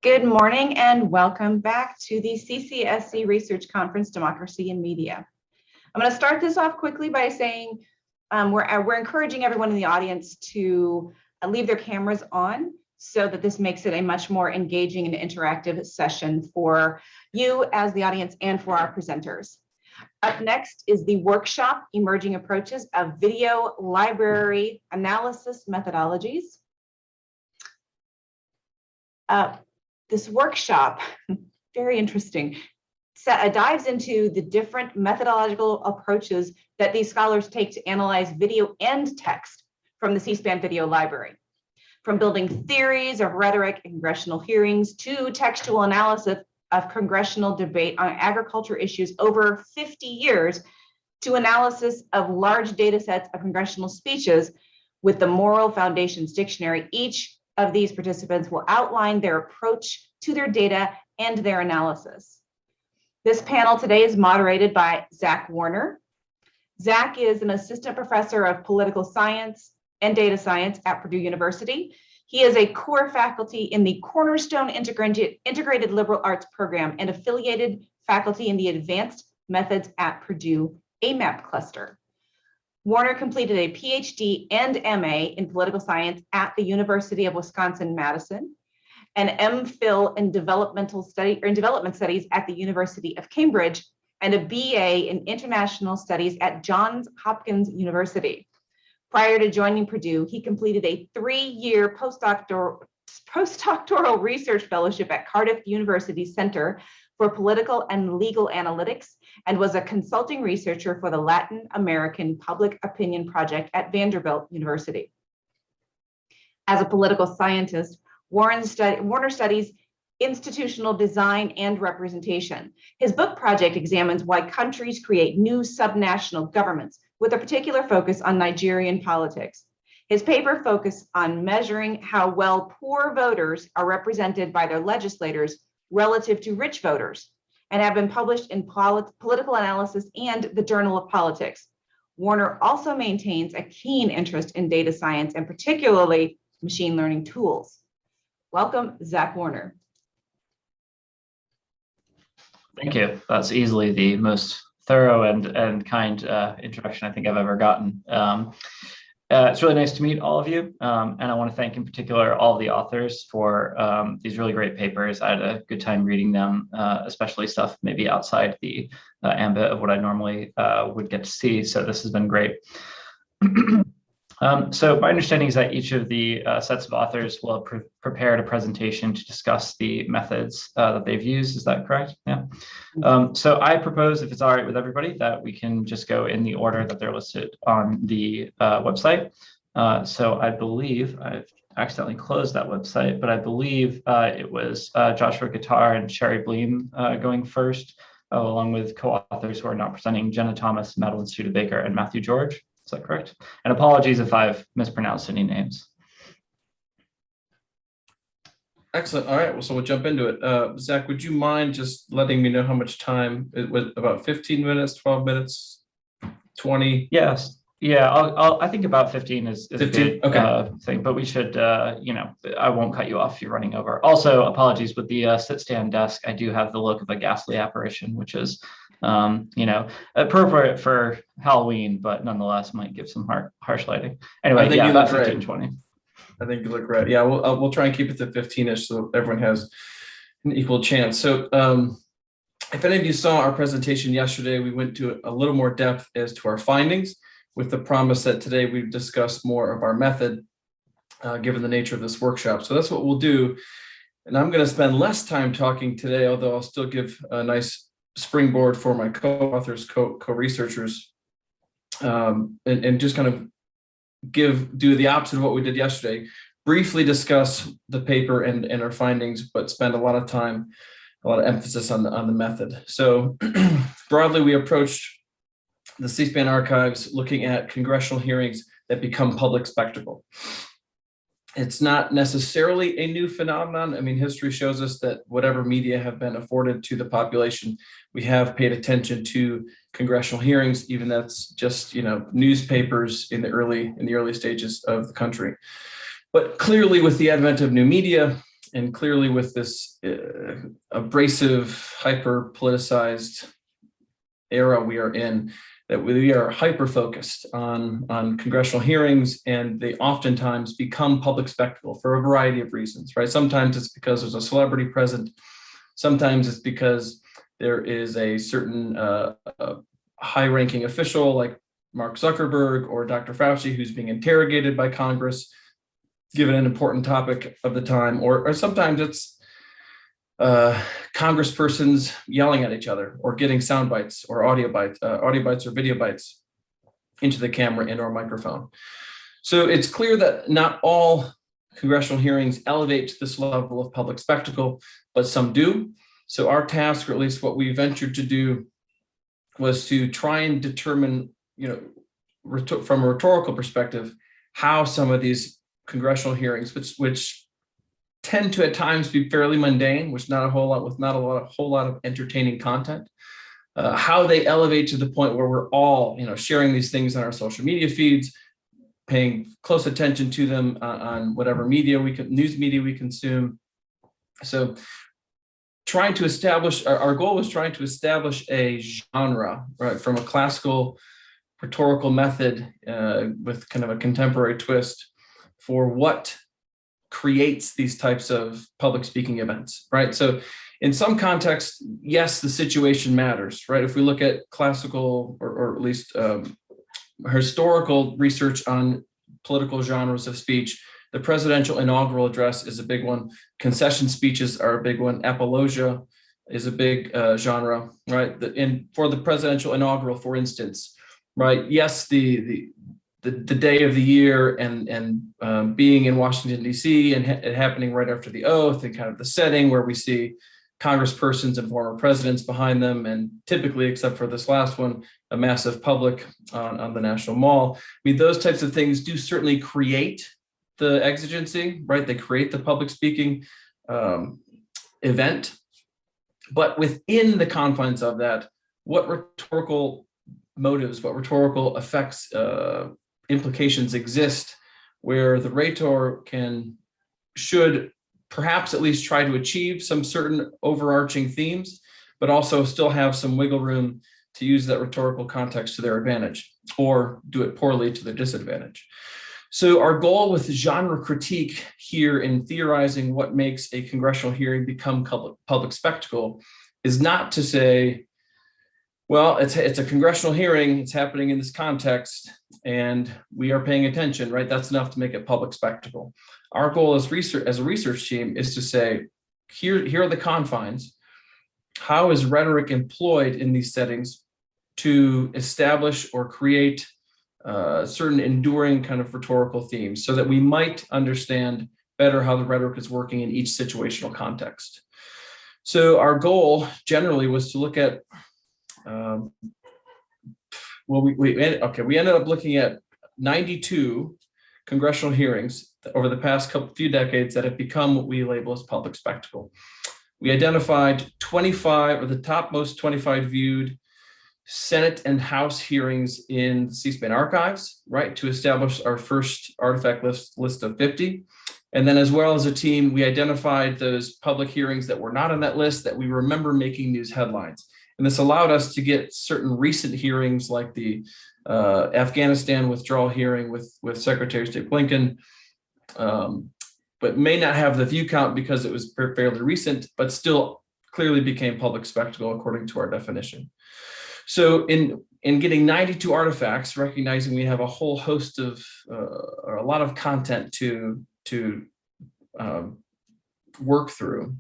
Good morning and welcome back to the CCSE Research Conference, Democracy and Media. I'm going to start this off quickly by saying we're encouraging everyone in the audience to leave their cameras on so that this makes it a much more engaging and interactive session for you as the audience and for our presenters. Up next is the workshop, Emerging Approaches of Video Library Analysis Methodologies. This workshop, very interesting, dives into the different methodological approaches that these scholars take to analyze video and text from the C-SPAN video library. From building theories of rhetoric in congressional hearings to textual analysis of congressional debate on agriculture issues over 50 years to analysis of large data sets of congressional speeches with the Moral Foundations Dictionary. Each of these participants will outline their approach to their data and their analysis. This panel today is moderated by Zach Warner. Zach is an assistant professor of political science and data science at Purdue University. He is a core faculty in the Cornerstone Integrated Liberal Arts Program and affiliated faculty in the Advanced Methods at Purdue AMAP cluster. Warner completed a PhD and MA in political science at the University of Wisconsin-Madison, an MPhil in development studies at the University of Cambridge, and a BA in international studies at Johns Hopkins University. Prior to joining Purdue, he completed a 3-year postdoctoral research fellowship at Cardiff University Center for Political and Legal Analytics and was a consulting researcher for the Latin American Public Opinion Project at Vanderbilt University. As a political scientist, Warner studies institutional design and representation. His book project examines why countries create new subnational governments with a particular focus on Nigerian politics. His paper focused on measuring how well poor voters are represented by their legislators relative to rich voters and have been published in Political Analysis and the Journal of Politics. Warner also maintains a keen interest in data science and particularly machine learning tools. Welcome, Zach Warner. Thank you. That's easily the most thorough and kind introduction I think I've ever gotten. It's really nice to meet all of you, and I want to thank in particular all of the authors for these really great papers. I had a good time reading them, especially stuff maybe outside the ambit of what I normally would get to see, so this has been great. So my understanding is that each of the sets of authors will have prepared a presentation to discuss the methods that they've used. Is that correct? Yeah. So I propose, if it's all right with everybody, that we can just go in the order that they're listed on the website. So I believe I've accidentally closed that website, but I believe it was Joshua Guitar and Sheri Bleam going first, along with co-authors who are not presenting, Jenna Thomas, Madeline Studebaker, and Matthew George. Is that correct? And apologies if I've mispronounced any names. Excellent. All right. Well, so we'll jump into it. Zach, would you mind just letting me know how much time? It was about 15 minutes, 12 minutes, 20? Yes. Yeah, I think about 15 is 15? A good okay. Thing, but we should, I won't cut you off if you're running over. Also, apologies with the sit-stand desk. I do have the look of a ghastly apparition, which is, appropriate for Halloween, but nonetheless might give some harsh lighting. Anyway, yeah, about 15, 20. I think you look right. Yeah, we'll try and keep it to 15-ish so everyone has an equal chance. So if any of you saw our presentation yesterday, we went to a little more depth as to our findings, with the promise that today we've discussed more of our method, given the nature of this workshop. So that's what we'll do. And I'm going to spend less time talking today, although I'll still give a nice springboard for my co-authors, co-researchers, and just kind of do the opposite of what we did yesterday, briefly discuss the paper and our findings, but spend a lot of time, a lot of emphasis on the method. So broadly, we approached the C-SPAN archives looking at congressional hearings that become public spectacle. It's not necessarily a new phenomenon. I mean, history shows us that whatever media have been afforded to the population, we have paid attention to congressional hearings, even that's just, newspapers in the early stages of the country. But clearly with the advent of new media, and clearly with this abrasive, hyper-politicized era we are in, that we are hyper-focused on congressional hearings, and they oftentimes become public spectacle for a variety of reasons, right? Sometimes it's because there's a celebrity present. Sometimes it's because there is a certain high-ranking official like Mark Zuckerberg or Dr. Fauci who's being interrogated by Congress, given an important topic of the time, or sometimes it's congresspersons yelling at each other or getting sound bites or audio bites or video bites into the camera and or microphone. So it's clear that not all congressional hearings elevate to this level of public spectacle, but some do. So our task, or at least what we ventured to do, was to try and determine, from a rhetorical perspective, how some of these congressional hearings, which tend to at times be fairly mundane, with not a whole lot of entertaining content, how they elevate to the point where we're all, sharing these things on our social media feeds, paying close attention to them on whatever news media we consume. So trying to establish, our goal was trying to establish a genre, right, from a classical rhetorical method with kind of a contemporary twist for what creates these types of public speaking events, right? So in some context, yes, the situation matters, right? If we look at classical or at least historical research on political genres of speech, the presidential inaugural address is a big one. Concession speeches are a big one. Apologia is a big genre, right? For the presidential inaugural, for instance, right? Yes, the day of the year and being in Washington, D.C. and it happening right after the oath, and kind of the setting where we see congresspersons and former presidents behind them, and typically, except for this last one, a massive public on the National Mall. I mean, those types of things do certainly create the exigency, right? They create the public speaking event. But within the confines of that, what rhetorical motives, what rhetorical effects, implications exist where the rhetor should perhaps at least try to achieve some certain overarching themes, but also still have some wiggle room to use that rhetorical context to their advantage or do it poorly to their disadvantage. So our goal with genre critique here in theorizing what makes a congressional hearing become public spectacle is not to say, well, it's a congressional hearing, it's happening in this context, and we are paying attention, right? That's enough to make it public spectacle. Our goal as a research team is to say, here are the confines. How is rhetoric employed in these settings to establish or create certain enduring kind of rhetorical themes so that we might understand better how the rhetoric is working in each situational context? So our goal generally was to look at we ended up looking at 92 congressional hearings over the past few decades that have become what we label as public spectacle. We identified 25 or the top most 25 viewed Senate and House hearings in the C-SPAN archives, right, to establish our first artifact list of 50. And then as well as a team, we identified those public hearings that were not on that list that we remember making news headlines. And this allowed us to get certain recent hearings like the Afghanistan withdrawal hearing with Secretary of State Blinken, but may not have the view count because it was fairly recent, but still clearly became public spectacle according to our definition. So in getting 92 artifacts, recognizing we have a whole host of, or a lot of content to work through,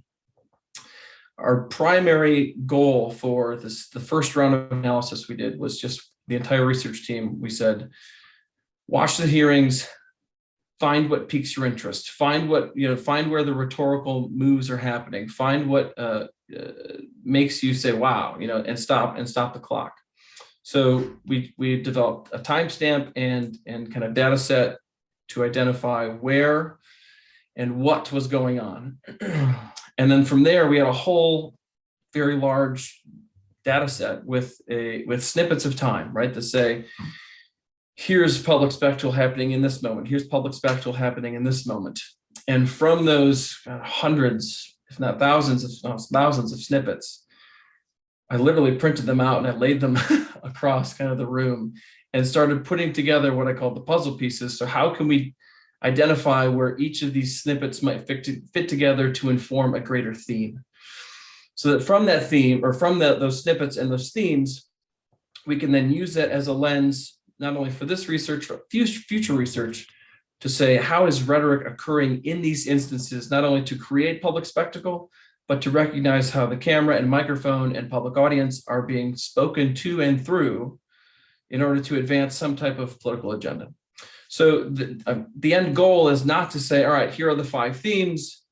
our primary goal for the first round of analysis we did was just the entire research team. We said, watch the hearings, find what piques your interest, find where the rhetorical moves are happening, find what makes you say, wow, and stop the clock. So we developed a timestamp and kind of data set to identify where and what was going on. And then from there, we had a whole very large data set with snippets of time, right? To say, here's public spectacle happening in this moment. Here's public spectacle happening in this moment. And from those hundreds, if not thousands of snippets, I literally printed them out and I laid them across kind of the room and started putting together what I call the puzzle pieces. So how can we identify where each of these snippets might fit together to inform a greater theme? So that from that theme, or from those snippets and those themes, we can then use that as a lens, not only for this research, but future research, to say, how is rhetoric occurring in these instances, not only to create public spectacle, but to recognize how the camera and microphone and public audience are being spoken to and through in order to advance some type of political agenda. So the end goal is not to say, all right, here are the 5 themes,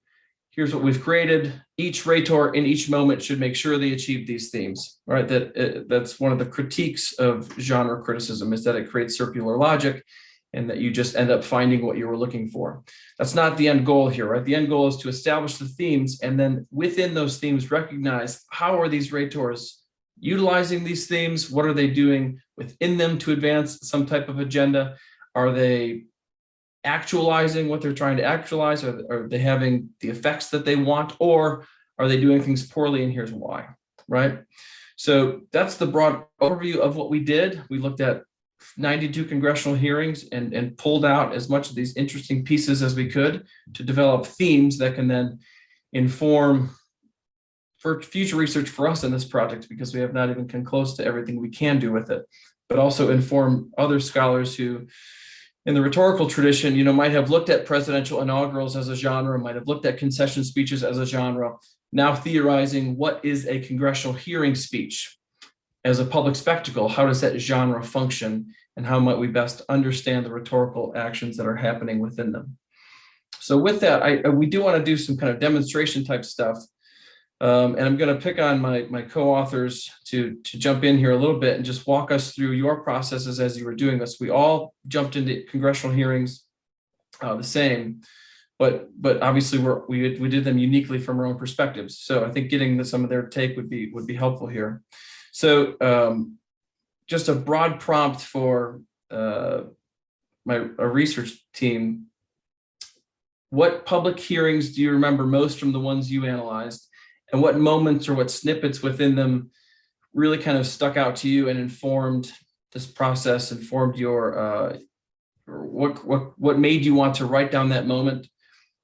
here's what we've created. Each rhetor in each moment should make sure they achieve these themes, right? That's one of the critiques of genre criticism, is that it creates circular logic and that you just end up finding what you were looking for. That's not the end goal here, right? The end goal is to establish the themes, and then within those themes, recognize how are these rhetors utilizing these themes? What are they doing within them to advance some type of agenda? Are they actualizing what they're trying to actualize? Are they having the effects that they want, or are they doing things poorly, and here's why, right? So that's the broad overview of what we did. We looked at 92 congressional hearings and pulled out as much of these interesting pieces as we could to develop themes that can then inform for future research for us in this project, because we have not even come close to everything we can do with it, but also inform other scholars who in the rhetorical tradition, might have looked at presidential inaugurals as a genre, might have looked at concession speeches as a genre, now theorizing what is a congressional hearing speech as a public spectacle. How does that genre function, and how might we best understand the rhetorical actions that are happening within them? So with that, we do want to do some kind of demonstration type stuff. And I'm going to pick on my co-authors to jump in here a little bit and just walk us through your processes as you were doing this. We all jumped into congressional hearings the same, but obviously we did them uniquely from our own perspectives. So I think getting some of their take would be helpful here. So just a broad prompt for a research team. What public hearings do you remember most from the ones you analyzed? And what moments or what snippets within them really kind of stuck out to you and informed this process, informed your, what made you want to write down that moment?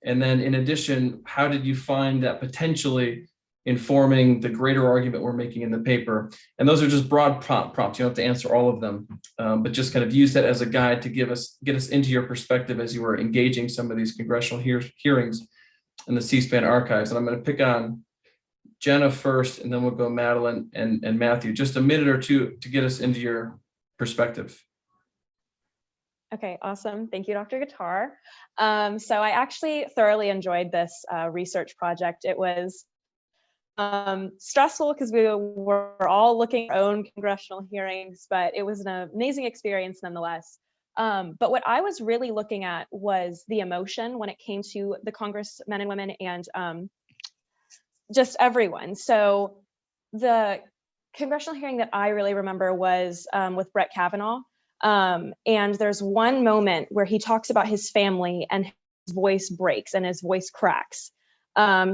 And then in addition, how did you find that potentially informing the greater argument we're making in the paper? And those are just broad prompts. You don't have to answer all of them, but just kind of use that as a guide to get us into your perspective as you were engaging some of these congressional hearings in the C-SPAN archives. And I'm going to pick on Jenna first, and then we'll go Madeline and Matthew. Just a minute or two to get us into your perspective. Okay, awesome. Thank you, Dr. Guitar. So I actually thoroughly enjoyed this research project. It was stressful because we were all looking at our own congressional hearings, but it was an amazing experience nonetheless. But what I was really looking at was the emotion when it came to the congressmen and women and just everyone. So the congressional hearing that I really remember was with Brett Kavanaugh. And there's one moment where he talks about his family and his voice breaks and his voice cracks.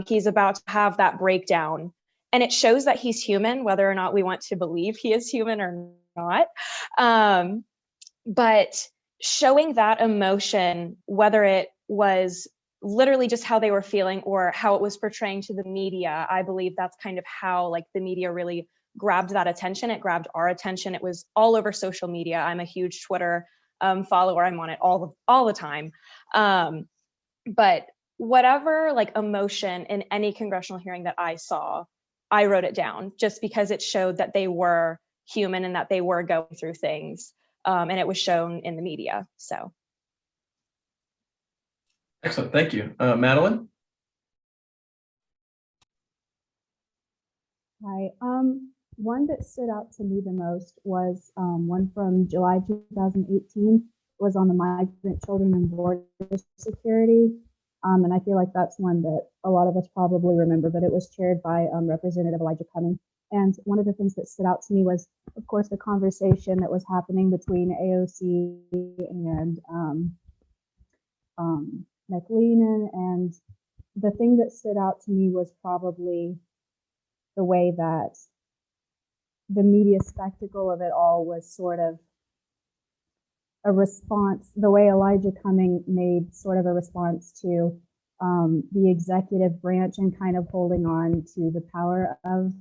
He's about to have that breakdown. And it shows that he's human, whether or not we want to believe he is human or not. But showing that emotion, whether it was literally just how they were feeling or how it was portraying to the media, I believe that's kind of how like the media really grabbed that attention. It grabbed our attention. It was all over social media. I'm a huge Twitter follower. I'm on it all the time. But whatever like emotion in any congressional hearing that I saw, I wrote it down just because it showed that they were human and that they were going through things. And it was shown in the media. So. Excellent, thank you. Madeline? Hi, one that stood out to me the most was one from July 2018, was on the migrant children and border security. And I feel like that's one that a lot of us probably remember, but it was chaired by Representative Elijah Cummings. And one of the things that stood out to me was, of course, the conversation that was happening between AOC and McLennan. And the thing that stood out to me was probably the way that the media spectacle of it all was sort of a response, the way Elijah Cumming made sort of a response to the executive branch and kind of holding on to the power of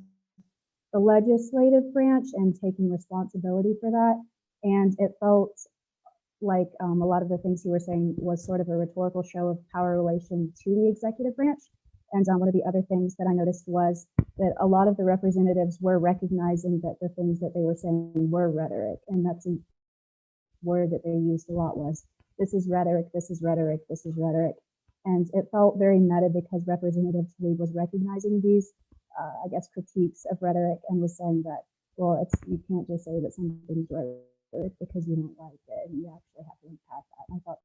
the legislative branch and taking responsibility for that. And it felt like a lot of the things you were saying was sort of a rhetorical show of power relation to the executive branch. And one of the other things that I noticed was that a lot of the representatives were recognizing that the things that they were saying were rhetoric. And that's a word that they used a lot was, this is rhetoric, this is rhetoric, this is rhetoric. And it felt very meta because Representative Lee was recognizing these, I guess, critiques of rhetoric and was saying that, well, you can't just say that something's rhetoric because you don't like it, and you actually have to impact that. And I thought.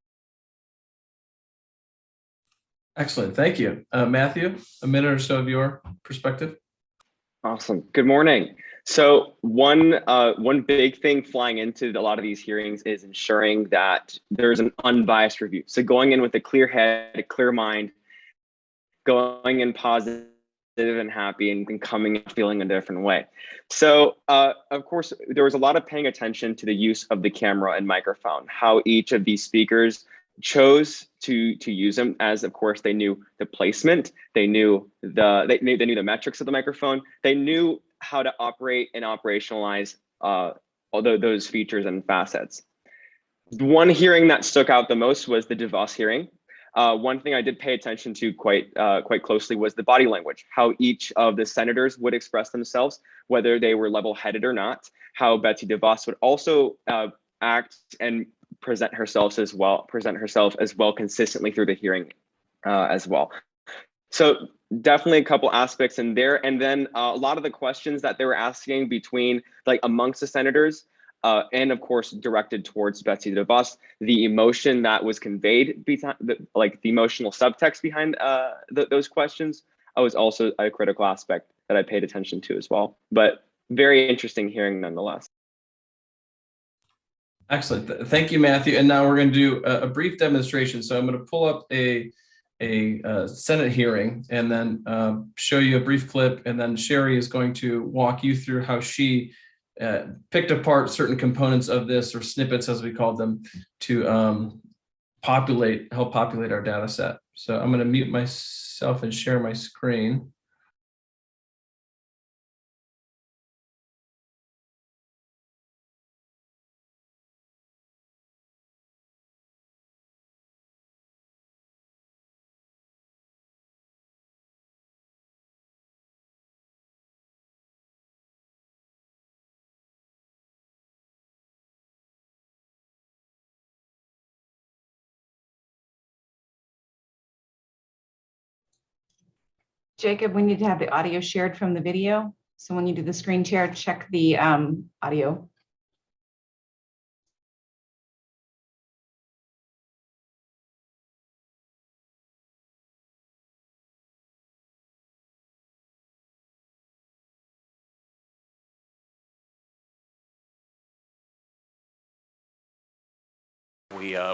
Excellent, thank you. Matthew, a minute or so of your perspective. Awesome, good morning. So one big thing flying into a lot of these hearings is ensuring that there's an unbiased review. So going in with a clear head, a clear mind, going in positive and happy, and coming and feeling a different way. So of course, there was a lot of paying attention to the use of the camera and microphone, how each of these speakers chose to use them, as of course they knew the placement, they knew the metrics of the microphone, they knew how to operate and operationalize all those features and facets. One hearing that stuck out the most was the DeVos hearing. One thing I did pay attention to quite closely was the body language, how each of the senators would express themselves, whether they were level-headed or not, how Betsy DeVos would also act and present herself as well consistently through the hearing as well. So definitely a couple aspects in there. And then a lot of the questions that they were asking between, like, amongst the senators, and of course directed towards Betsy DeVos, the emotion that was conveyed, like the emotional subtext behind those questions, was also a critical aspect that I paid attention to as well. But very interesting hearing nonetheless. Excellent, thank you, Matthew. And now we're going to do a brief demonstration. So I'm going to pull up a Senate hearing and then show you a brief clip, and then Sheri is going to walk you through how she picked apart certain components of this, or snippets as we call them, to help populate our data set. So I'm going to mute myself and share my screen. Jacob, we need to have the audio shared from the video. So when you do the screen share, check the audio.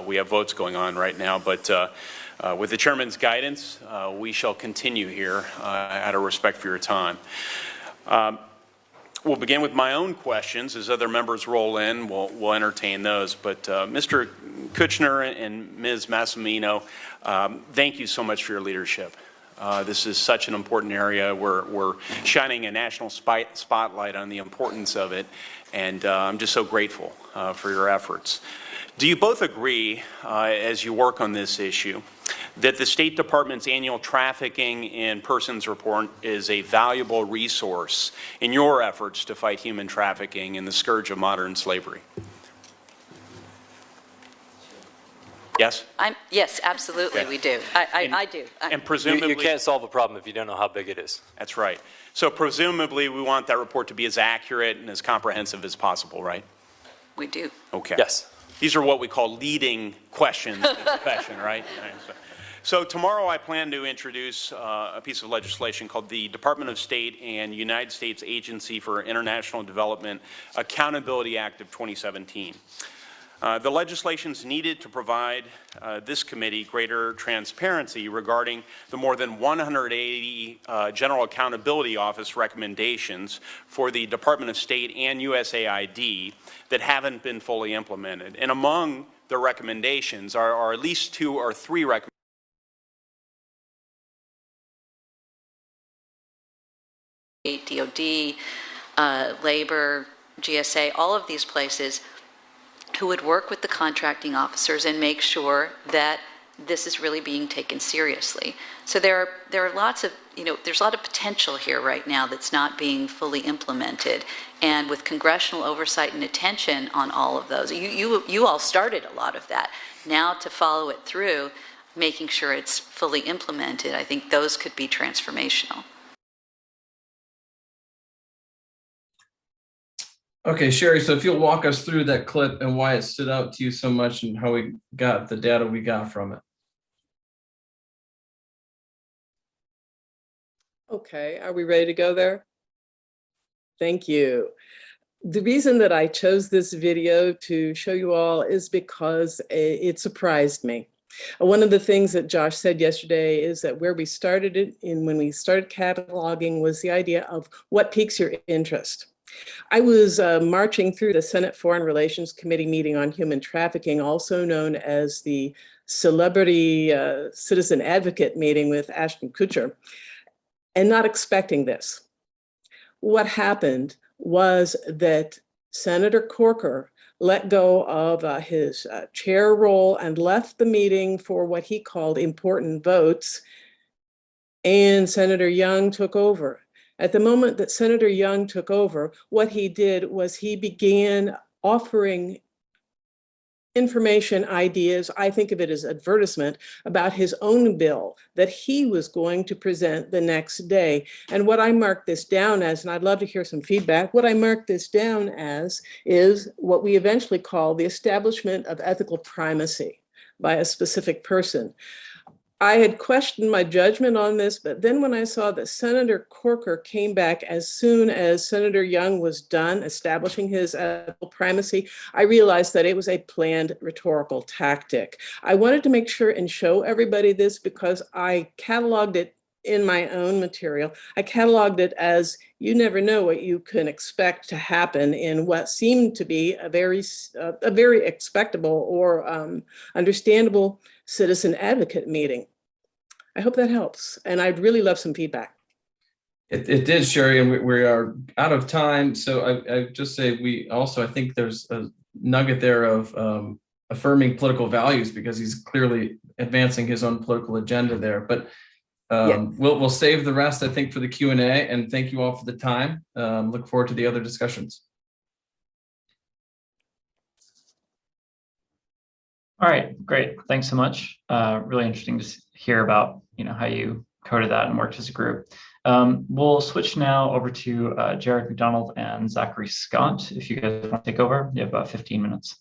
We have votes going on right now, but with the chairman's guidance, we shall continue here out of respect for your time. We'll begin with my own questions. As other members roll in, we'll entertain those. But Mr. Kuchner and Ms. Massimino, thank you so much for your leadership. This is such an important area. We're shining a national spotlight on the importance of it, and I'm just so grateful for your efforts. Do you both agree, as you work on this issue, that the State Department's annual Trafficking in Persons report is a valuable resource in your efforts to fight human trafficking and the scourge of modern slavery? Yes? Yes, absolutely, we do. I do. And presumably, you can't solve a problem if you don't know how big it is. That's right. So presumably we want that report to be as accurate and as comprehensive as possible, right? We do. Okay. Yes. These are what we call leading questions in the profession, right? So tomorrow I plan to introduce a piece of legislation called the Department of State and United States Agency for International Development Accountability Act of 2017. The legislation's needed to provide this committee greater transparency regarding the more than 180 General Accountability Office recommendations for the Department of State and USAID that haven't been fully implemented. And among the recommendations are at least 2 or 3 recommendations DOD, labor, GSA, all of these places who would work with the contracting officers and make sure that this is really being taken seriously. So there are lots of, there's a lot of potential here right now that's not being fully implemented. And with congressional oversight and attention on all of those, you all started a lot of that. Now to follow it through, making sure it's fully implemented, I think those could be transformational. Okay, Sheri, so if you'll walk us through that clip and why it stood out to you so much and how we got the data we got from it. Okay, are we ready to go there? Thank you. The reason that I chose this video to show you all is because it surprised me. One of the things that Josh said yesterday is that where we started it when we started cataloging was the idea of what piques your interest. I was marching through the Senate Foreign Relations Committee meeting on human trafficking, also known as the Celebrity Citizen Advocate meeting with Ashton Kutcher, and not expecting this. What happened was that Senator Corker let go of his chair role and left the meeting for what he called important votes, and Senator Young took over. At the moment that Senator Young took over, what he did was he began offering information, ideas, I think of it as advertisement, about his own bill that he was going to present the next day. And what I marked this down as, and I'd love to hear some feedback, what I marked this down as is what we eventually call the establishment of ethical primacy by a specific person. I had questioned my judgment on this, but then when I saw that Senator Corker came back as soon as Senator Young was done establishing his ethical primacy, I realized that it was a planned rhetorical tactic. I wanted to make sure and show everybody this because I cataloged it in my own material. I cataloged it as you never know what you can expect to happen in what seemed to be a very expectable or understandable citizen advocate meeting. I hope that helps. And I'd really love some feedback. It did, Sheri, and we are out of time. So I just say I think there's a nugget there of affirming political values because he's clearly advancing his own political agenda there. But yes. We'll save the rest, I think, for the Q&A. And thank you all for the time. Look forward to the other discussions. All right, great. Thanks so much. Really interesting to hear about how you coded that and worked as a group. We'll switch now over to Jared McDonald and Zachary Scott. If you guys want to take over, you have about 15 minutes.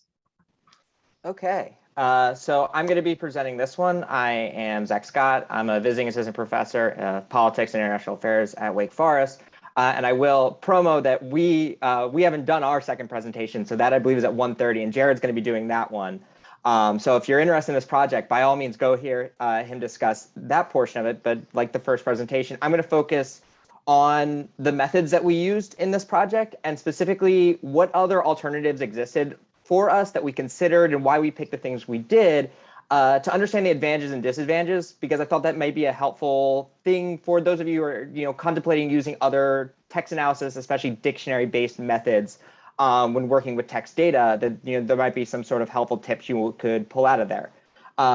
Okay, so I'm going to be presenting this one. I am Zach Scott. I'm a visiting assistant professor of politics and international affairs at Wake Forest. And I will promo that we haven't done our second presentation, so that I believe is at 1:30, and Jared's going to be doing that one. So if you're interested in this project, by all means, go hear him discuss that portion of it. But like the first presentation, I'm going to focus on the methods that we used in this project and specifically what other alternatives existed for us that we considered and why we picked the things we did to understand the advantages and disadvantages, because I thought that may be a helpful thing for those of you who are contemplating using other text analysis, especially dictionary-based methods when working with text data, that there might be some sort of helpful tips you could pull out of there.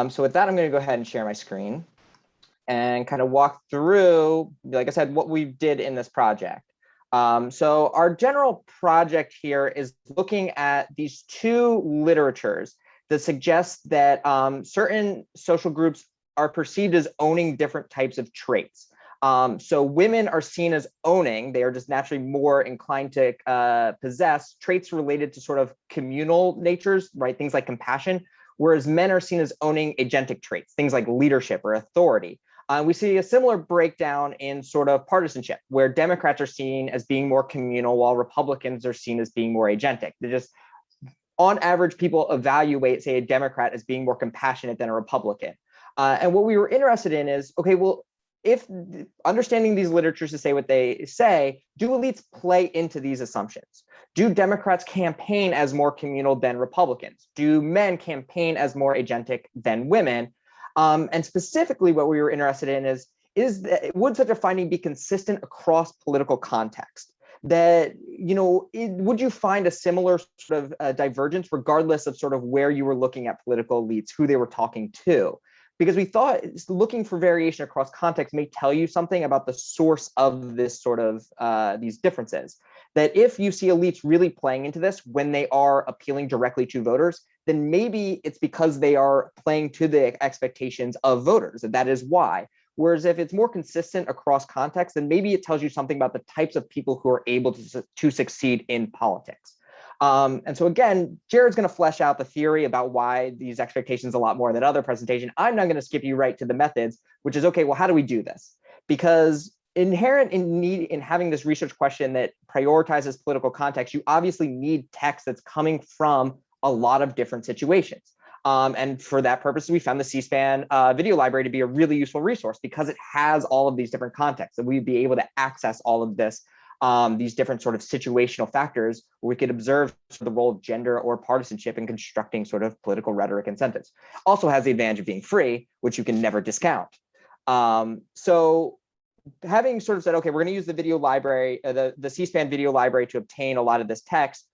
So with that, I'm going to go ahead and share my screen and kind of walk through, like I said, what we did in this project. So our general project here is looking at these two literatures that suggest that certain social groups are perceived as owning different types of traits. So women are seen as owning, they are just naturally more inclined to possess traits related to sort of communal natures, right? Things like compassion, whereas men are seen as owning agentic traits, things like leadership or authority. We see a similar breakdown in sort of partisanship, where Democrats are seen as being more communal, while Republicans are seen as being more agentic. They're just on average, people evaluate, say, a Democrat as being more compassionate than a Republican. And what we were interested in is, okay, well, if understanding these literatures to say what they say, do elites play into these assumptions? Do Democrats campaign as more communal than Republicans? Do men campaign as more agentic than women? And specifically, what we were interested in is would such a finding be consistent across political context? That, would you find a similar sort of divergence regardless of sort of where you were looking at political elites, who they were talking to? Because we thought looking for variation across context may tell you something about the source of this sort of these differences. That if you see elites really playing into this when they are appealing directly to voters, then maybe it's because they are playing to the expectations of voters, and that is why. Whereas if it's more consistent across context, then maybe it tells you something about the types of people who are able to succeed in politics. And so again, Jared's going to flesh out the theory about why these expectations a lot more than other presentation. I'm not going to skip you right to the methods, which is, okay, well, how do we do this? Because inherent in having this research question that prioritizes political context, you obviously need text that's coming from a lot of different situations. And for that purpose, we found the C-SPAN video library to be a really useful resource because it has all of these different contexts, and we'd be able to access all of this, these different sort of situational factors where we could observe the role of gender or partisanship in constructing sort of political rhetoric and sentence. Also has the advantage of being free, which you can never discount. So having sort of said, okay, we're going to use the video library, the C-SPAN video library to obtain a lot of this text,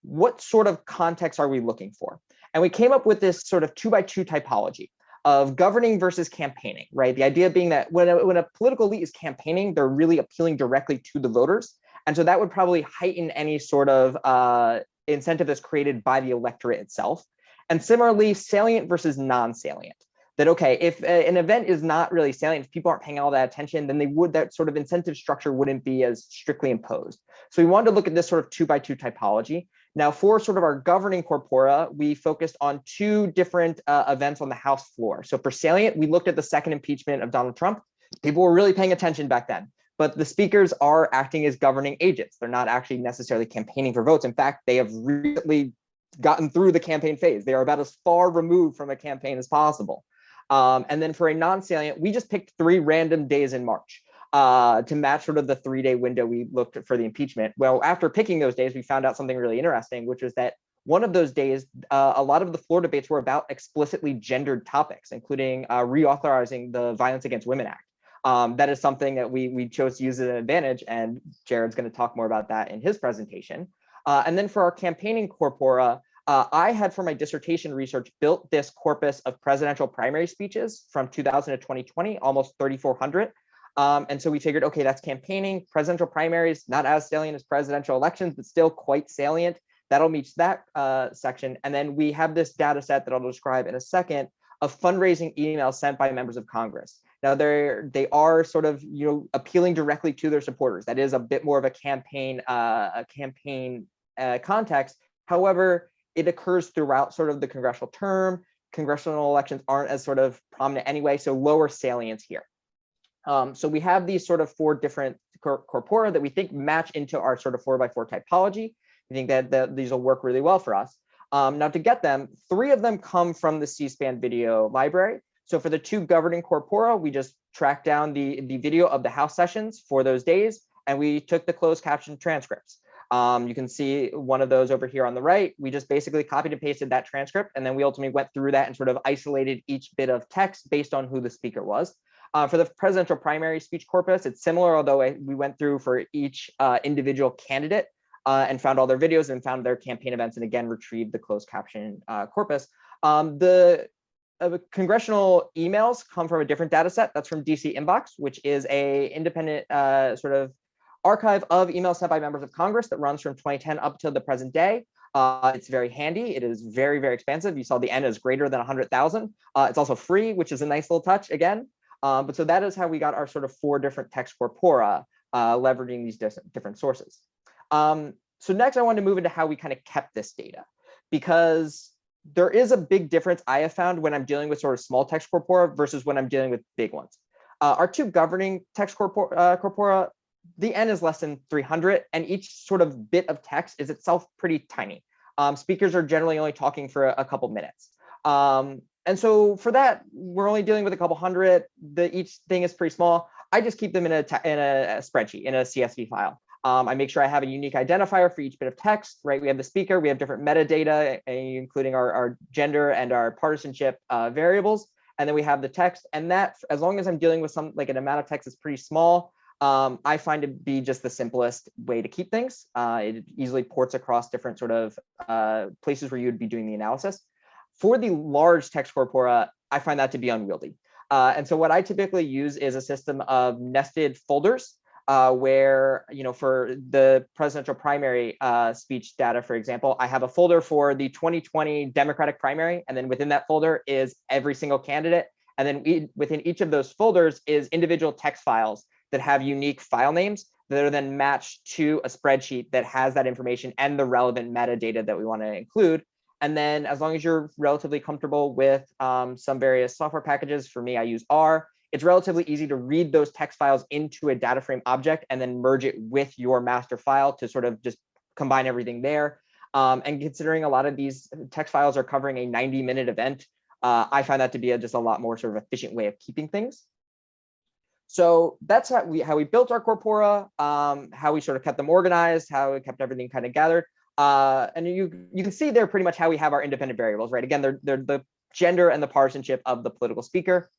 what sort of context are we looking for? And we came up with this sort of 2x2 typology of governing versus campaigning, right? The idea being that when a political elite is campaigning, they're really appealing directly to the voters. And so that would probably heighten any sort of incentive that's created by the electorate itself. And similarly, salient versus non-salient. That, okay, if an event is not really salient, if people aren't paying all that attention, then that sort of incentive structure wouldn't be as strictly imposed. So we wanted to look at this sort of 2x2 typology. Now, for sort of our governing corpora, we focused on two different events on the House floor. So for salient, we looked at the second impeachment of Donald Trump. People were really paying attention back then, but the speakers are acting as governing agents. They're not actually necessarily campaigning for votes. In fact, they have recently gotten through the campaign phase. They are about as far removed from a campaign as possible. And then for a non-salient, we just picked 3 random days in March to match sort of the 3-day window we looked for the impeachment. Well, after picking those days, we found out something really interesting, which was that one of those days, a lot of the floor debates were about explicitly gendered topics, including reauthorizing the Violence Against Women Act. That is something that we chose to use as an advantage, and Jared's going to talk more about that in his presentation. And then for our campaigning corpora, I had, for my dissertation research, built this corpus of presidential primary speeches from 2000 to 2020, almost 3,400. And so we figured, okay, that's campaigning, presidential primaries, not as salient as presidential elections, but still quite salient. That'll meet that section. And then we have this data set that I'll describe in a second of fundraising emails sent by members of Congress. Now, they are sort of, appealing directly to their supporters. That is a bit more of a campaign context. However, it occurs throughout sort of the congressional term. Congressional elections aren't as sort of prominent anyway, so lower salience here. So we have these sort of 4 different corpora that we think match into our sort of 4x4 typology. We think that these will work really well for us. Now, to get them, 3 of them come from the C-SPAN video library. So for the 2 governing corpora, we just tracked down the video of the House sessions for those days, and we took the closed caption transcripts. You can see one of those over here on the right. We just basically copied and pasted that transcript, and then we ultimately went through that and sort of isolated each bit of text based on who the speaker was. For the presidential primary speech corpus, it's similar, although we went through for each individual candidate and found all their videos and found their campaign events, and again, retrieved the closed caption corpus. The congressional emails come from a different data set. That's from DC Inbox, which is a independent sort of archive of emails sent by members of Congress that runs from 2010 up to the present day. It's very handy. It is very, very expansive. You saw the N is greater than 100,000. It's also free, which is a nice little touch again. But so that is how we got our sort of 4 different text corpora, leveraging these different sources. So next I wanted to move into how we kind of kept this data, because there is a big difference I have found when I'm dealing with sort of small text corpora versus when I'm dealing with big ones. Our 2 governing text corpora, the N is less than 300, and each sort of bit of text is itself pretty tiny. Speakers are generally only talking for a couple minutes. And so for that, we're only dealing with a couple hundred. Each thing is pretty small. I just keep them in a spreadsheet, in a CSV file. I make sure I have a unique identifier for each bit of text, right? We have the speaker, we have different metadata, including our gender and our partisanship variables. And then we have the text. And that, as long as I'm dealing with some, like an amount of text that's pretty small, I find it to be just the simplest way to keep things. It easily ports across different sort of places where you would be doing the analysis. For the large text corpora, I find that to be unwieldy. And so what I typically use is a system of nested folders where, for the presidential primary speech data, for example, I have a folder for the 2020 Democratic primary. And then within that folder is every single candidate. And then within each of those folders is individual text files that have unique file names that are then matched to a spreadsheet that has that information and the relevant metadata that we want to include. And then as long as you're relatively comfortable with some various software packages, for me, I use R. It's relatively easy to read those text files into a data frame object and then merge it with your master file to sort of just combine everything there. And considering a lot of these text files are covering a 90-minute event, I find that to be just a lot more sort of efficient way of keeping things. So that's how we built our corpora, how we sort of kept them organized, how we kept everything kind of gathered. And you can see there pretty much how we have our independent variables, right? Again, they're the gender and the partisanship of the political speaker,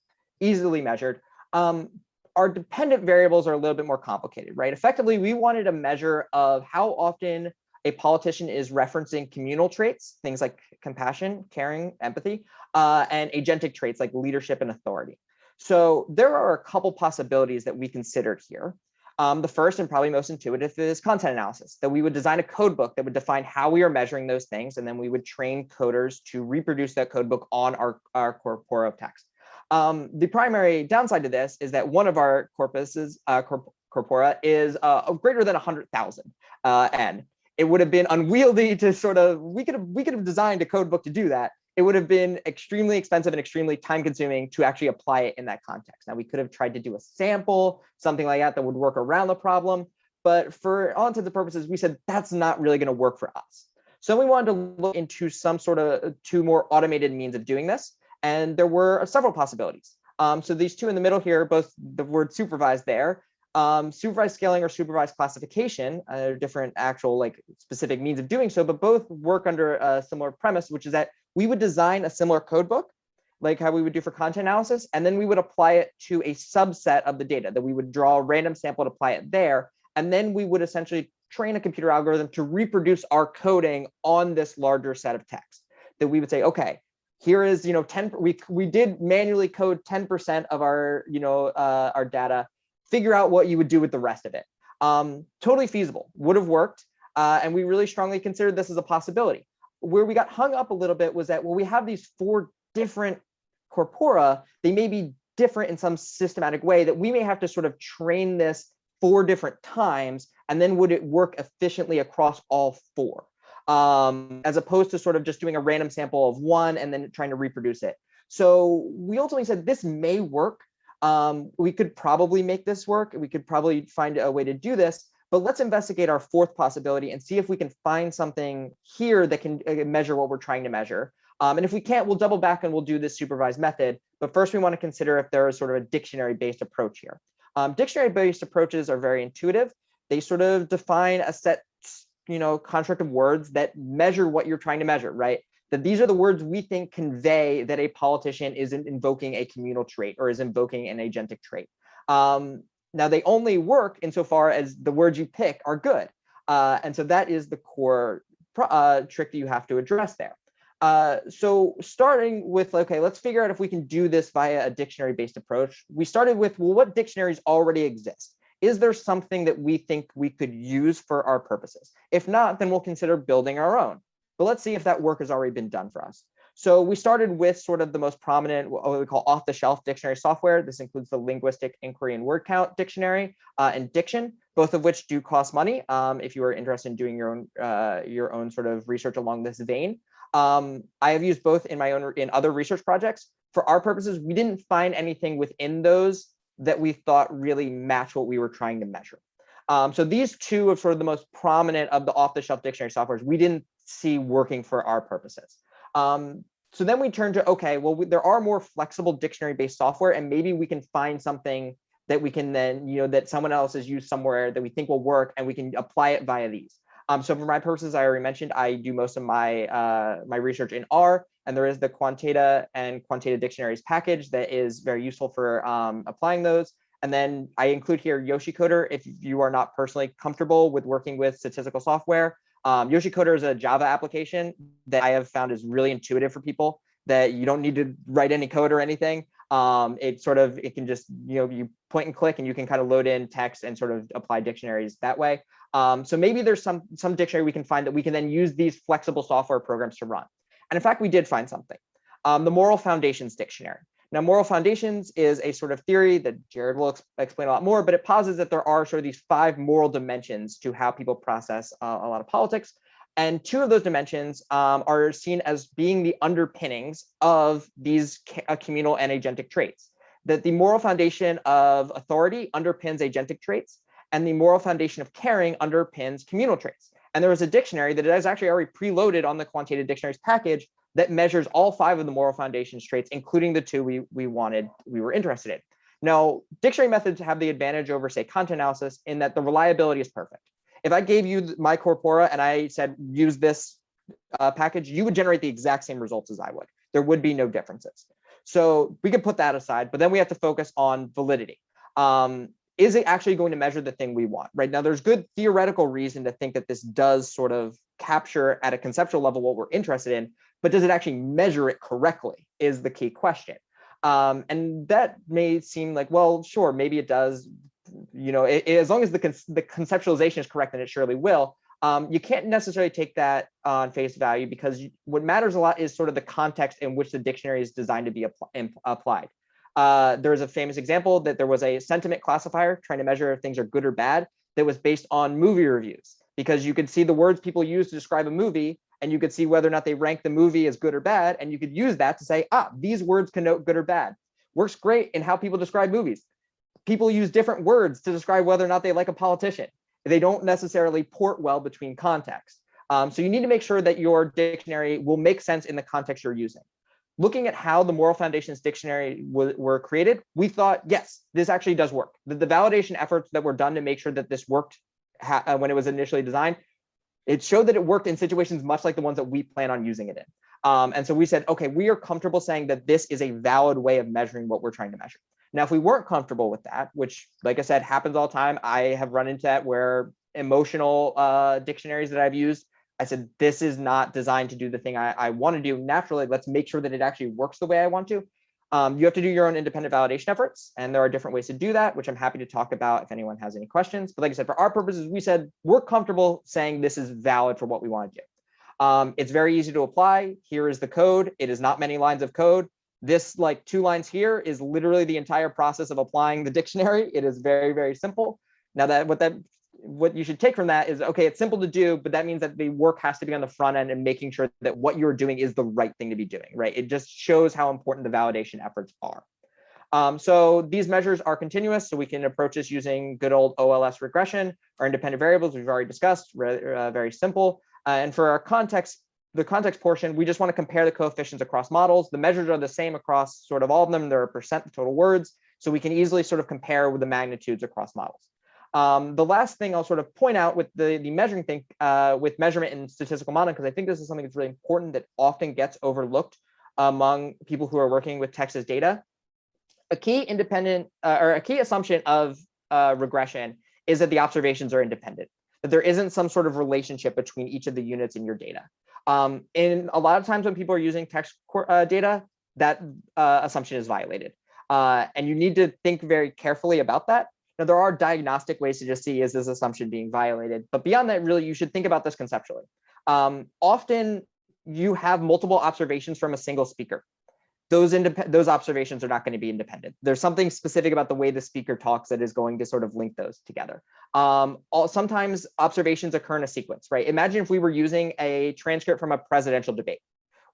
easily measured. Our dependent variables are a little bit more complicated, right? Effectively, we wanted a measure of how often a politician is referencing communal traits, things like compassion, caring, empathy, and agentic traits like leadership and authority. So there are a couple possibilities that we considered here. The first and probably most intuitive is content analysis, that we would design a code book that would define how we are measuring those things, and then we would train coders to reproduce that code book on our corpora of text. The primary downside to this is that one of our corpora is greater than 100,000 N. It would have been unwieldy to sort of, we could have designed a code book to do that. It would have been extremely expensive and extremely time consuming to actually apply it in that context. Now we could have tried to do a sample, something like that would work around the problem. But for all intents and purposes, we said that's not really going to work for us. So we wanted to look into some sort of two more automated means of doing this. And there were several possibilities. So these two in the middle here, both the word supervised there, supervised scaling or supervised classification, different actual like specific means of doing so, but both work under a similar premise, which is that we would design a similar code book, like how we would do for content analysis, and then we would apply it to a subset of the data, that we would draw a random sample and apply it there. And then we would essentially train a computer algorithm to reproduce our coding on this larger set of text. That we would say, okay, here is, 10, we did manually code 10% of our, our data, figure out what you would do with the rest of it. Totally feasible, would have worked. And we really strongly considered this as a possibility. Where we got hung up a little bit was that, well, we have these 4 different corpora, they may be different in some systematic way, that we may have to sort of train this 4 different times, and then would it work efficiently across all 4? As opposed to sort of just doing a random sample of 1 and then trying to reproduce it. So we ultimately said this may work. We could probably make this work. We could probably find a way to do this, but let's investigate our 4th possibility and see if we can find something here that can measure what we're trying to measure. And if we can't, we'll double back and we'll do this supervised method. But first we want to consider if there is sort of a dictionary-based approach here. Dictionary-based approaches are very intuitive. They sort of define a set, construct of words that measure what you're trying to measure, right? That these are the words we think convey that a politician isn't invoking a communal trait or is invoking an agentic trait. Now, they only work insofar as the words you pick are good. And so that is the core trick that you have to address there. So starting with, okay, let's figure out if we can do this via a dictionary-based approach. We started with, well, what dictionaries already exist? Is there something that we think we could use for our purposes? If not, then we'll consider building our own. But let's see if that work has already been done for us. So we started with sort of the most prominent, what we call off-the-shelf dictionary software. This includes the Linguistic Inquiry and Word Count Dictionary and Diction, both of which do cost money if you are interested in doing your own sort of research along this vein. I have used both in other research projects. For our purposes, we didn't find anything within those that we thought really matched what we were trying to measure. So these two are sort of the most prominent of the off-the-shelf dictionary softwares we didn't see working for our purposes. So then we turn to, okay, well, there are more flexible dictionary-based software, and maybe we can find something that we can then, that someone else has used somewhere that we think will work, and we can apply it via these. So for my purposes, I already mentioned, I do most of my my research in R, and there is the Quantata and Quantata Dictionaries package that is very useful for applying those. And then I include here YoshiCoder if you are not personally comfortable with working with statistical software. YoshiCoder is a Java application that I have found is really intuitive for people, that you don't need to write any code or anything. It can just, you point and click, and you can kind of load in text and sort of apply dictionaries that way. So maybe there's some dictionary we can find that we can then use these flexible software programs to run. And in fact, we did find something, the Moral Foundations Dictionary. Now, moral foundations is a sort of theory that Jared will explain a lot more, but it posits that there are sort of these 5 moral dimensions to how people process a lot of politics. And 2 of those dimensions are seen as being the underpinnings of these communal and agentic traits. That the moral foundation of authority underpins agentic traits, and the moral foundation of caring underpins communal traits. And there is a dictionary that is actually already preloaded on the Quantata Dictionaries package that measures all 5 of the moral foundations traits, including the 2 we were interested in. Now, dictionary methods have the advantage over, say, content analysis in that the reliability is perfect. If I gave you my corpora and I said, use this package, you would generate the exact same results as I would. There would be no differences. So we could put that aside, but then we have to focus on validity. Is it actually going to measure the thing we want? Right now, there's good theoretical reason to think that this does sort of capture at a conceptual level what we're interested in, but does it actually measure it correctly is the key question. And that may seem like, well, sure, maybe it does. As long as the conceptualization is correct, then it surely will. You can't necessarily take that on face value, because what matters a lot is sort of the context in which the dictionary is designed to be applied. There's a famous example that there was a sentiment classifier trying to measure if things are good or bad that was based on movie reviews, because you could see the words people use to describe a movie, and you could see whether or not they rank the movie as good or bad, and you could use that to say, these words connote good or bad. Works great in how people describe movies. People use different words to describe whether or not they like a politician. They don't necessarily port well between contexts. So you need to make sure that your dictionary will make sense in the context you're using. Looking at how the Moral Foundations Dictionary were created, we thought, yes, this actually does work. The validation efforts that were done to make sure that this worked when it was initially designed, it showed that it worked in situations much like the ones that we plan on using it in. And so we said, okay, we are comfortable saying that this is a valid way of measuring what we're trying to measure. Now, if we weren't comfortable with that, which, like I said, happens all the time, I have run into that where emotional dictionaries that I've used, I said, this is not designed to do the thing I want to do naturally. Let's make sure that it actually works the way I want to. You have to do your own independent validation efforts, and there are different ways to do that, which I'm happy to talk about if anyone has any questions. But like I said, for our purposes, we said we're comfortable saying this is valid for what we want to do. It's very easy to apply. Here is the code. It is not many lines of code. This, like 2 lines here, is literally the entire process of applying the dictionary. It is very, very simple. Now, what you should take from that is, okay, it's simple to do, but that means that the work has to be on the front end and making sure that what you're doing is the right thing to be doing, right? It just shows how important the validation efforts are. So these measures are continuous, so we can approach this using good old OLS regression or independent variables we've already discussed, very simple. And for our the context portion, we just want to compare the coefficients across models. The measures are the same across sort of all of them. They're a percent of total words, so we can easily sort of compare with the magnitudes across models. The last thing I'll sort of point out with the measuring thing, with measurement and statistical modeling, because I think this is something that's really important that often gets overlooked among people who are working with text as data. A key assumption of regression is that the observations are independent, that there isn't some sort of relationship between each of the units in your data. In a lot of times when people are using text data, that assumption is violated. And you need to think very carefully about that. Now, there are diagnostic ways to just see, is this assumption being violated? But beyond that, really, you should think about this conceptually. Often you have multiple observations from a single speaker. Those observations are not going to be independent. There's something specific about the way the speaker talks that is going to sort of link those together. Sometimes observations occur in a sequence, right? Imagine if we were using a transcript from a presidential debate.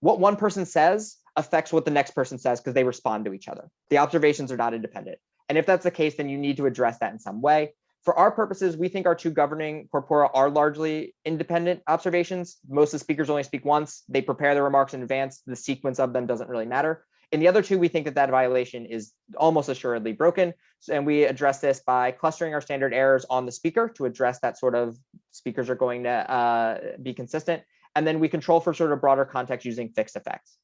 What one person says affects what the next person says because they respond to each other. The observations are not independent. And if that's the case, then you need to address that in some way. For our purposes, we think our two governing corpora are largely independent observations. Most of the speakers only speak once. They prepare their remarks in advance. The sequence of them doesn't really matter. In the other two, we think that that violation is almost assuredly broken. And we address this by clustering our standard errors on the speaker to address that sort of speakers are going to be consistent. And then we control for sort of broader context using fixed effects.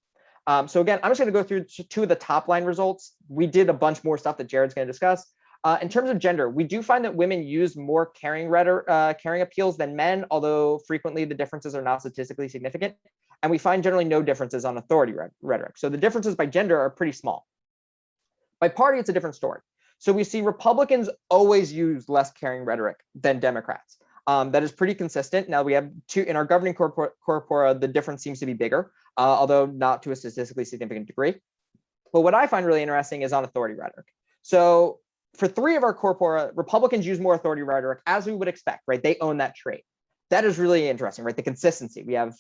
So again, I'm just going to go through two of the top line results. We did a bunch more stuff that Jared's going to discuss. In terms of gender, we do find that women use more caring appeals than men, although frequently the differences are not statistically significant. And we find generally no differences on authority rhetoric. So the differences by gender are pretty small. By party, it's a different story. So we see Republicans always use less caring rhetoric than Democrats. That is pretty consistent. Now we have two in our governing corpora, the difference seems to be bigger, although not to a statistically significant degree. But what I find really interesting is on authority rhetoric. So for three of our corpora, Republicans use more authority rhetoric, as we would expect, right? They own that trait. That is really interesting, right? The consistency. We have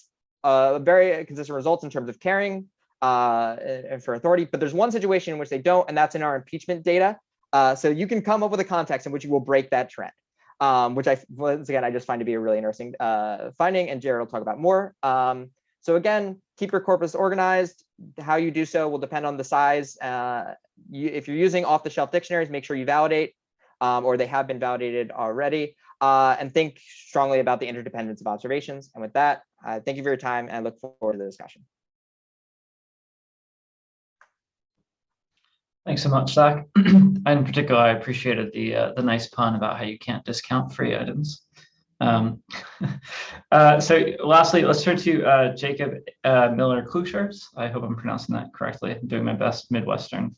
very consistent results in terms of caring and for authority, but there's one situation in which they don't, and that's in our impeachment data. So you can come up with a context in which you will break that trend, which once again, I just find to be a really interesting finding, and Jared will talk about more. So again, keep your corpus organized. How you do so will depend on the size. If you're using off-the-shelf dictionaries, make sure you validate, or they have been validated already, and think strongly about the interdependence of observations. And with that, thank you for your time, and I look forward to the discussion. Thanks so much, Zach. In particular, I appreciated the nice pun about how you can't discount free items. So lastly, let's turn to Jacob Miller-Kluchers. I hope I'm pronouncing that correctly. I'm doing my best Midwestern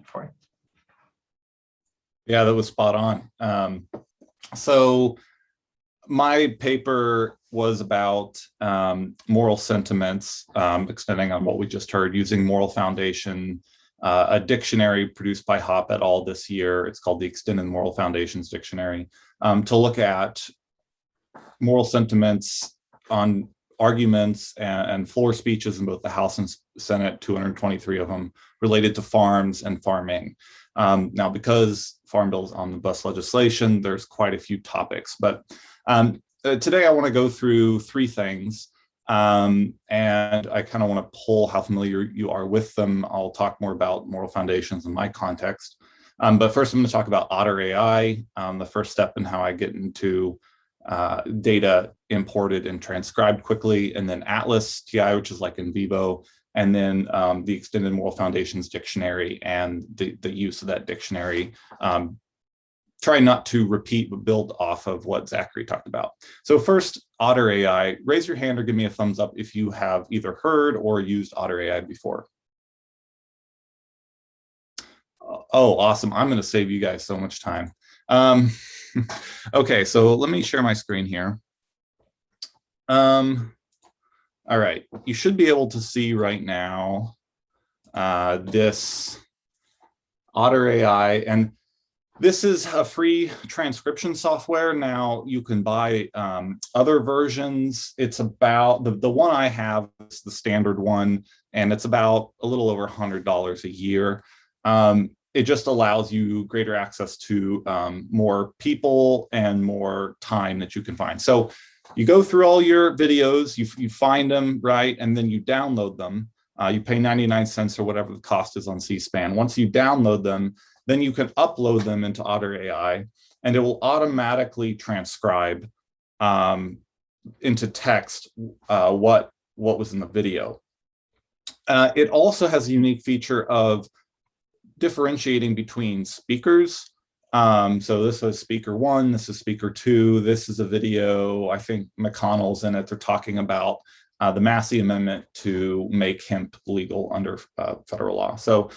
for you. Yeah, that was spot on. So my paper was about moral sentiments, extending on what we just heard, using moral foundation, a dictionary produced by Hopp et al. This year. It's called the Extended Moral Foundations Dictionary, to look at moral sentiments on arguments and floor speeches in both the House and Senate, 223 of them, related to farms and farming. Now, because Farm Bill is omnibus legislation, there's quite a few topics, but today I want to go through three things, and I kind of want to pull how familiar you are with them. I'll talk more about moral foundations in my context, but first I'm going to talk about Otter AI, the first step in how I get into data imported and transcribed quickly, and then Atlas TI, which is like in vivo, and then the Extended Moral Foundations Dictionary and the use of that dictionary. Try not to repeat, but build off of what Zachary talked about. So first, Otter AI. Raise your hand or give me a thumbs up if you have either heard or used Otter AI before. Oh, awesome. I'm going to save you guys so much time. Okay, so let me share my screen here. All right, you should be able to see right now this Otter AI, and this is a free transcription software. Now you can buy other versions. It's about, the one I have is the standard one, and it's about a little over $100 a year. It just allows you greater access to more people and more time that you can find. So you go through all your videos, you find them, right? And then you download them. You pay 99 cents or whatever the cost is on C-SPAN. Once you download them, then you can upload them into Otter AI, and it will automatically transcribe into text what was in the video. It also has a unique feature of differentiating between speakers. So this is speaker one, this is speaker two, this is a video, I think McConnell's in it. They're talking about the Massey Amendment to make hemp legal under federal law. So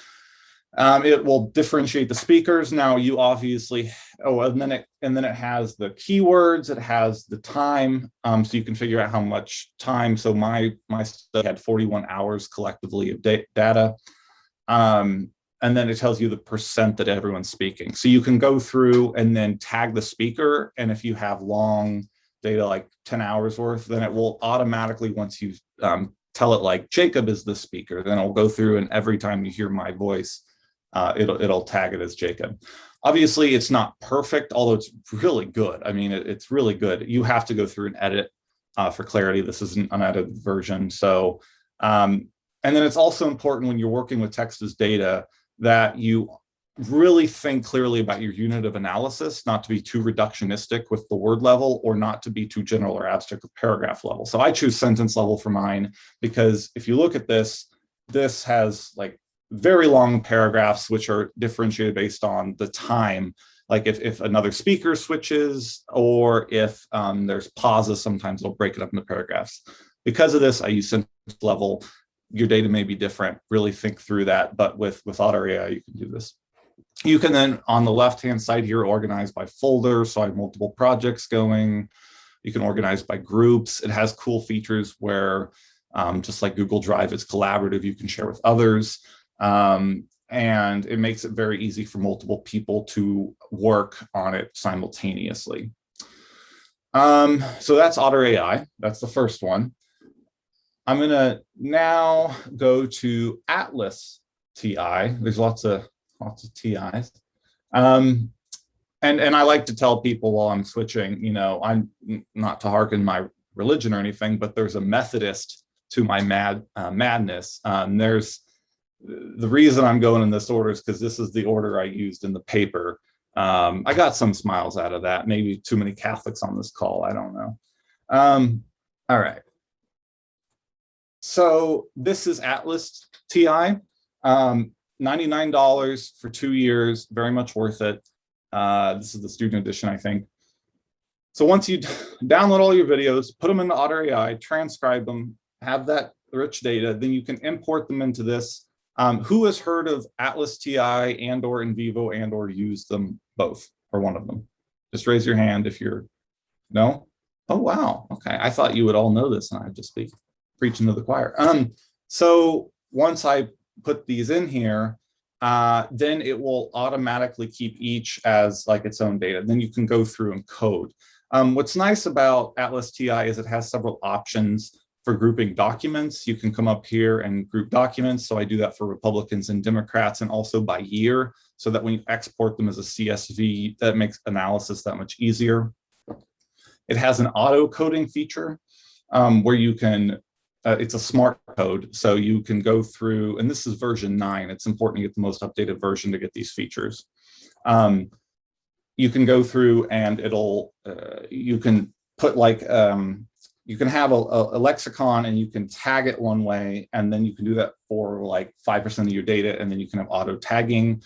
it will differentiate the speakers. Now you obviously, and then it has the keywords, it has the time, so you can figure out how much time. So my study had 41 hours collectively of data. And then it tells you the percent that everyone's speaking. So you can go through and then tag the speaker. And if you have long data, like 10 hours worth, then it will automatically, once you tell it like Jacob is the speaker, then it'll go through, and every time you hear my voice, it'll tag it as Jacob. Obviously, it's not perfect, although it's really good. I mean, it's really good. You have to go through and edit for clarity. This is an unedited version. So, and then it's also important when you're working with text as data that you really think clearly about your unit of analysis, not to be too reductionistic with the word level or not to be too general or abstract with paragraph level. So I choose sentence level for mine because if you look at this, this has like very long paragraphs, which are differentiated based on the time. Like if another speaker switches or if there's pauses, sometimes it'll break it up into paragraphs. Because of this, I use sentence level. Your data may be different. Really think through that. But with Otter AI, you can do this. You can then, on the left-hand side here, organize by folder. So I have multiple projects going. You can organize by groups. It has cool features where, just like Google Drive is collaborative, you can share with others. And it makes it very easy for multiple people to work on it simultaneously. So that's Otter AI. That's the first one. I'm going to now go to Atlas TI. There's lots of TIs. And I like to tell people while I'm switching, you know, I'm not to hearken my religion or anything, but there's a Methodist to my madness. There's the reason I'm going in this order is because this is the order I used in the paper. I got some smiles out of that. Maybe too many Catholics on this call. I don't know. All right. So this is Atlas TI. $99 for 2 years. Very much worth it. This is the student edition, I think. So once you download all your videos, put them into Otter AI, transcribe them, have that rich data, then you can import them into this. Who has heard of Atlas TI and or in vivo and or used them both or one of them? Just raise your hand if you're, no? Oh, wow. Okay. I thought you would all know this and I'd just be preaching to the choir. So once I put these in here, then it will automatically keep each as like its own data. Then you can go through and code. What's nice about Atlas TI is it has several options for grouping documents. You can come up here and group documents. So I do that for Republicans and Democrats and also by year, so that when you export them as a CSV, that makes analysis that much easier. It has an auto coding feature where you can, it's a smart code. So you can go through, and this is version 9. It's important to get the most updated version to get these features. You can go through and it'll, you can put like, you can have a lexicon and you can tag it one way, and then you can do that for like 5% of your data, and then you can have auto tagging.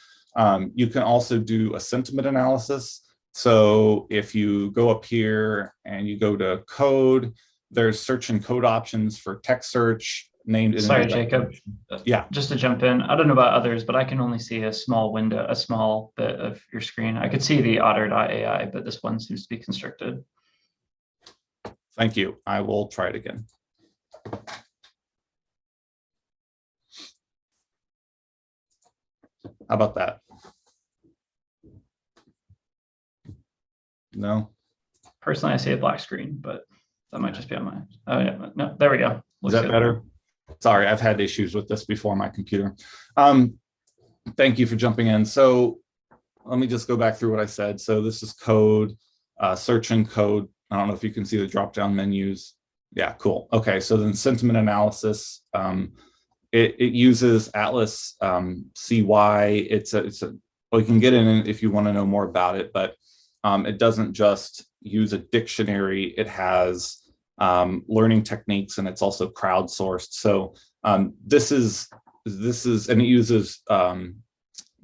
You can also do a sentiment analysis. So if you go up here and you go to code, there's search and code options for text search named. Sorry, Jacob. Yeah. Just to jump in, I don't know about others, but I can only see a small window, a small bit of your screen. I could see the otter.ai, but this one seems to be constricted. Thank you. I will try it again. How about that? No? Personally, I see a black screen, but that might just be on my, oh yeah, no, there we go. Is that better? Sorry, I've had issues with this before on my computer. Thank you for jumping in. So let me just go back through what I said. So this is code, search and code. I don't know if you can see the drop-down menus. Yeah, cool. Okay, so then sentiment analysis. It uses Atlas CY. Well, you can get in it if you want to know more about it, but it doesn't just use a dictionary. It has learning techniques, and it's also crowdsourced. So this is, and it uses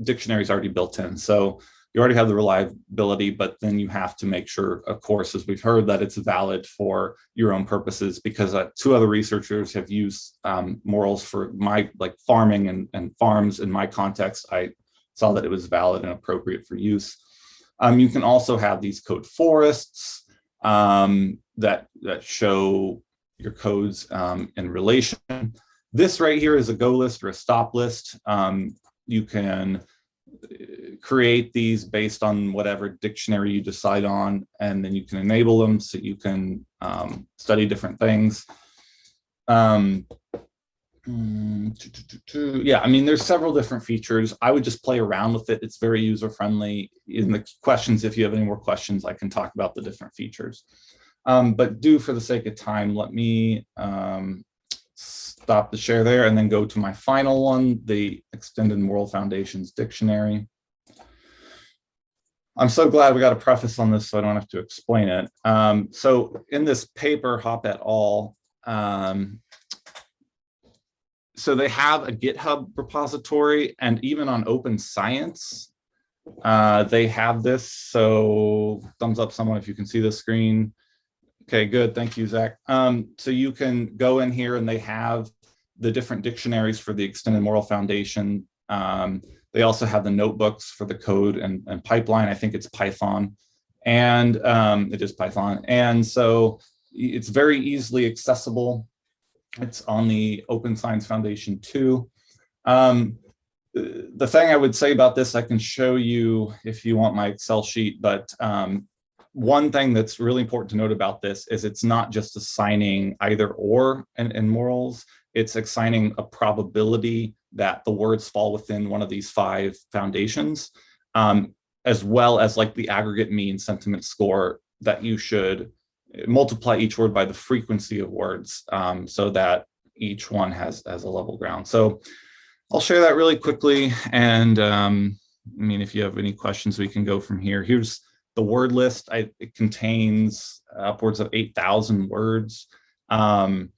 dictionaries already built in. So you already have the reliability, but then you have to make sure, of course, as we've heard, that it's valid for your own purposes, because 2 other researchers have used morals for my farming and farms. In my context, I saw that it was valid and appropriate for use. You can also have these code forests that show your codes in relation. This right here is a go list or a stop list. You can create these based on whatever dictionary you decide on, and then you can enable them so you can study different things. Yeah, I mean, there's several different features. I would just play around with it. It's very user friendly. In the questions, if you have any more questions, I can talk about the different features. But for the sake of time, let me stop the share there and then go to my final one, the Extended Moral Foundations Dictionary. I'm so glad we got a preface on this so I don't have to explain it. So in this paper, Hop et al., so they have a GitHub repository, and even on Open Science, they have this. So thumbs up someone if you can see the screen. Okay, good. Thank you, Zach. So you can go in here and they have the different dictionaries for the Extended Moral Foundation. They also have the notebooks for the code and pipeline. I think it's Python, and it is Python. And so it's very easily accessible. It's on the Open Science Foundation too. The thing I would say about this, I can show you if you want my Excel sheet, but one thing that's really important to note about this is it's not just assigning either or in morals, it's assigning a probability that the words fall within one of these 5 foundations, as well as like the aggregate mean sentiment score that you should multiply each word by the frequency of words, so that each one has a level ground. So I'll share that really quickly. And I mean, if you have any questions, we can go from here. Here's the word list. It contains upwards of 8,000 words. And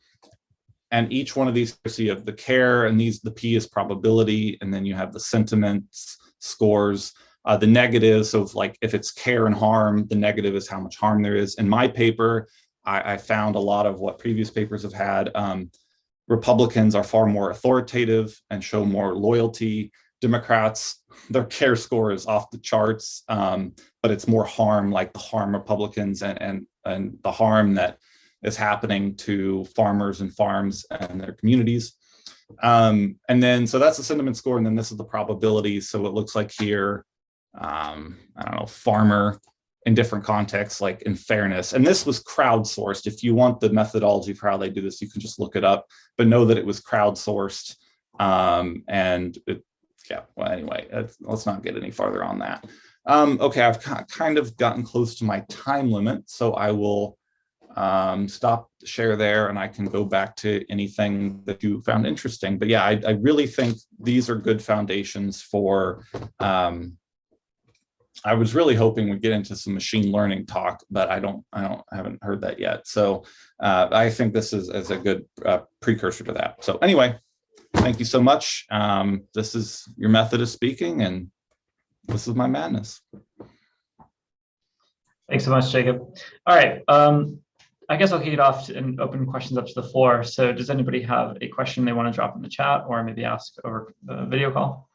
each one of these, you have the care, and the P is probability, and then you have the sentiments, scores, the negatives. So like if it's care and harm, the negative is how much harm there is. In my paper, I found a lot of what previous papers have had. Republicans are far more authoritative and show more loyalty. Democrats, their care score is off the charts, but it's more harm, like the harm Republicans and the harm that is happening to farmers and farms and their communities. And then, so that's the sentiment score. And then this is the probability. So it looks like here, I don't know, farmer in different contexts, like in fairness. And this was crowdsourced. If you want the methodology for how they do this, you can just look it up, but know that it was crowdsourced. And yeah, well, anyway, let's not get any farther on that. Okay, I've kind of gotten close to my time limit, so I will stop the share there, and I can go back to anything that you found interesting. But yeah, I really think these are good foundations for, I was really hoping we'd get into some machine learning talk, but I haven't heard that yet. So I think this is a good precursor to that. So anyway, thank you so much. This is your method of speaking, and this is my madness. Thanks so much, Jacob. All right. I guess I'll kick it off and open questions up to the floor. So does anybody have a question they want to drop in the chat or maybe ask over the video call?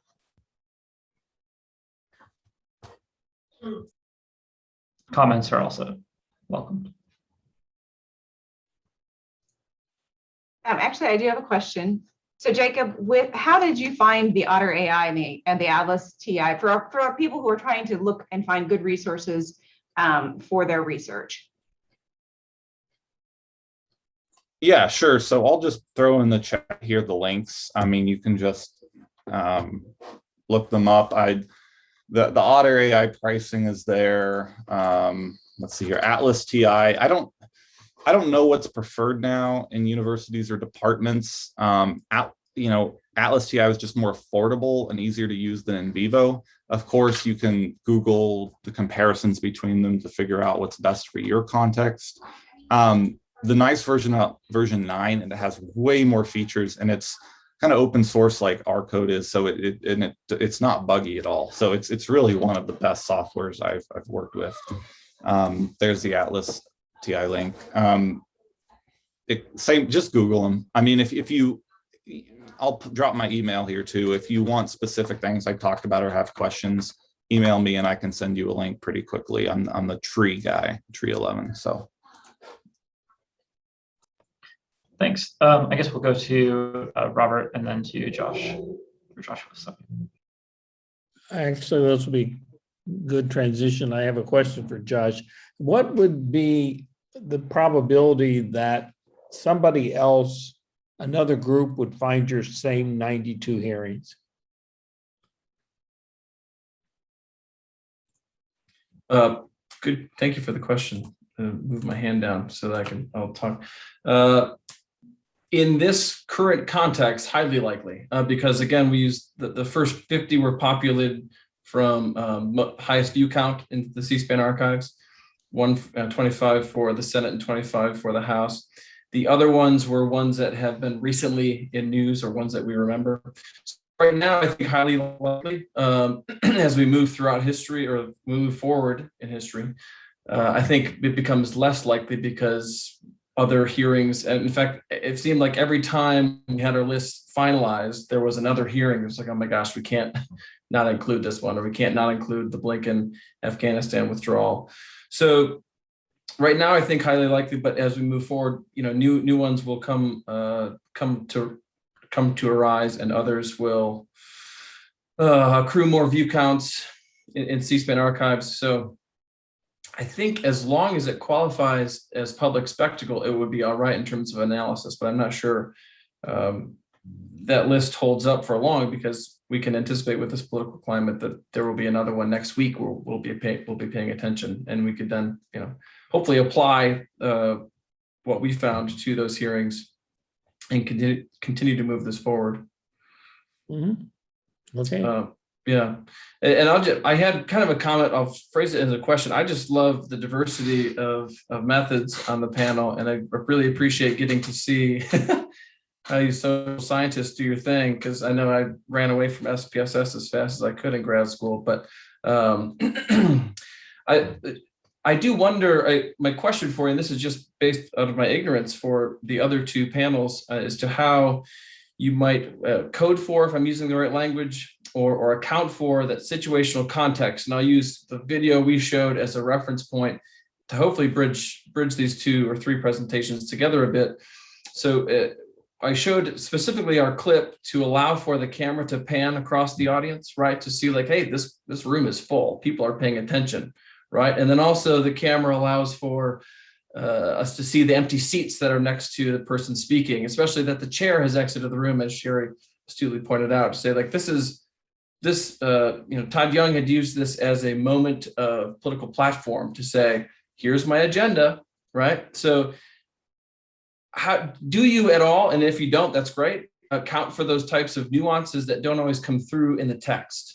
Comments are also welcomed. Actually, I do have a question. So Jacob, how did you find the Otter AI and the Atlas TI for our people who are trying to look and find good resources for their research? Yeah, sure. So I'll just throw in the chat here the links. I mean, you can just look them up. The Otter AI pricing is there. Let's see here, Atlas TI. I don't know what's preferred now in universities or departments. Atlas TI was just more affordable and easier to use than NVivo. Of course, you can Google the comparisons between them to figure out what's best for your context. The nice version 9, and it has way more features, and it's kind of open source like our code is, so it's not buggy at all. So it's really one of the best softwares I've worked with. There's the Atlas TI link. Just Google them. I mean, I'll drop my email here too. If you want specific things I talked about or have questions, email me and I can send you a link pretty quickly. I'm the tree guy, tree 11. So. Thanks. I guess we'll go to Robert and then to Josh. For Joshua. So. Actually, this will be good transition. I have a question for Josh. What would be the probability that somebody else another group would find your same 92 hearings? Good. Thank you for the question. Move my hand down so that I'll talk. In this current context, highly likely, because again, we used the first 50 were populated from highest view count in the C-SPAN archives, 25 for the Senate and 25 for the House. The other ones were ones that have been recently in news or ones that we remember. So right now, I think highly likely as we move throughout history or move forward in history, I think it becomes less likely because other hearings, and in fact, it seemed like every time we had our list finalized, there was another hearing. It was like, oh my gosh, we can't not include this one, or we can't not include the Blinken Afghanistan withdrawal. So right now, I think highly likely, but as we move forward, new ones will come to arise, and others will accrue more view counts in C-SPAN archives. So I think as long as it qualifies as public spectacle, it would be all right in terms of analysis, but I'm not sure that list holds up for long, because we can anticipate with this political climate that there will be another one next week where we'll be paying attention, and we could then, hopefully apply what we found to those hearings and continue to move this forward. Mm-hmm. Okay. Yeah, and I had kind of a comment. I'll phrase it as a question. I just love the diversity of methods on the panel, and I really appreciate getting to see how you social scientists do your thing, because I know I ran away from SPSS as fast as I could in grad school. But I do wonder, my question for you, and this is just based out of my ignorance for the other two panels, as to how you might code for, if I'm using the right language, or account for that situational context. And I'll use the video we showed as a reference point to hopefully bridge these 2 or 3 presentations together a bit. So I showed specifically our clip to allow for the camera to pan across the audience, right? To see like, hey, this room is full, people are paying attention, right? And then also the camera allows for us to see the empty seats that are next to the person speaking, especially that the chair has exited the room, as Sheri astutely pointed out, to say like, Todd Young had used this as a moment of political platform to say, here's my agenda, right? So how do you at all, and if you don't, that's great, account for those types of nuances that don't always come through in the text?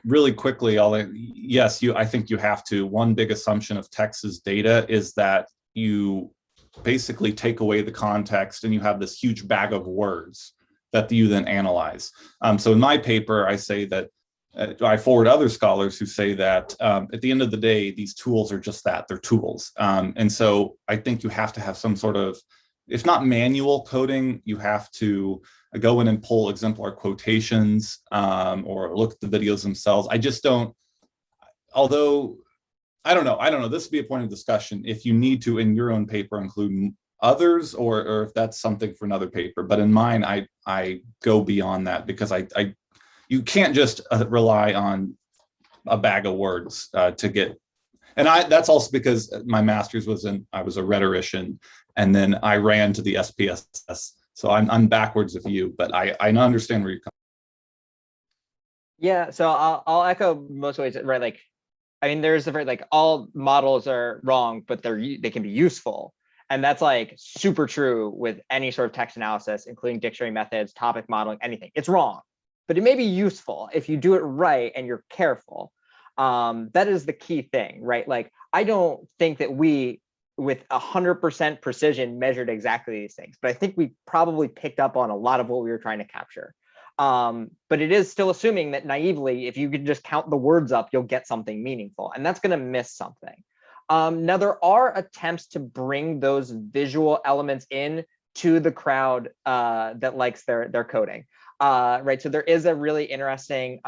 Really quickly, I think you have to. One big assumption of text as data is that you basically take away the context and you have this huge bag of words that you then analyze. So in my paper, I say that I forward other scholars who say that at the end of the day, these tools are just that, they're tools. And so I think you have to have some sort of, if not manual coding, you have to go in and pull exemplar quotations or look at the videos themselves. I just don't, although, I don't know, this would be a point of discussion if you need to in your own paper include others, or if that's something for another paper. But in mine, I go beyond that, because you can't just rely on a bag of words to get. And that's also because my master's I was a rhetorician, and then I ran to the SPSS. So I'm backwards of you, but I understand where you come. Yeah, so I'll echo most ways, right? Like, I mean, there's a very, like, all models are wrong, but they can be useful. And that's like super true with any sort of text analysis, including dictionary methods, topic modeling, anything. It's wrong, but it may be useful if you do it right and you're careful. That is the key thing, right? Like, I don't think that we, with 100% precision, measured exactly these things, but I think we probably picked up on a lot of what we were trying to capture. But it is still assuming that naively, if you could just count the words up, you'll get something meaningful, and that's going to miss something. Now, there are attempts to bring those visual elements in to the crowd that likes their coding, right? So there is a really interesting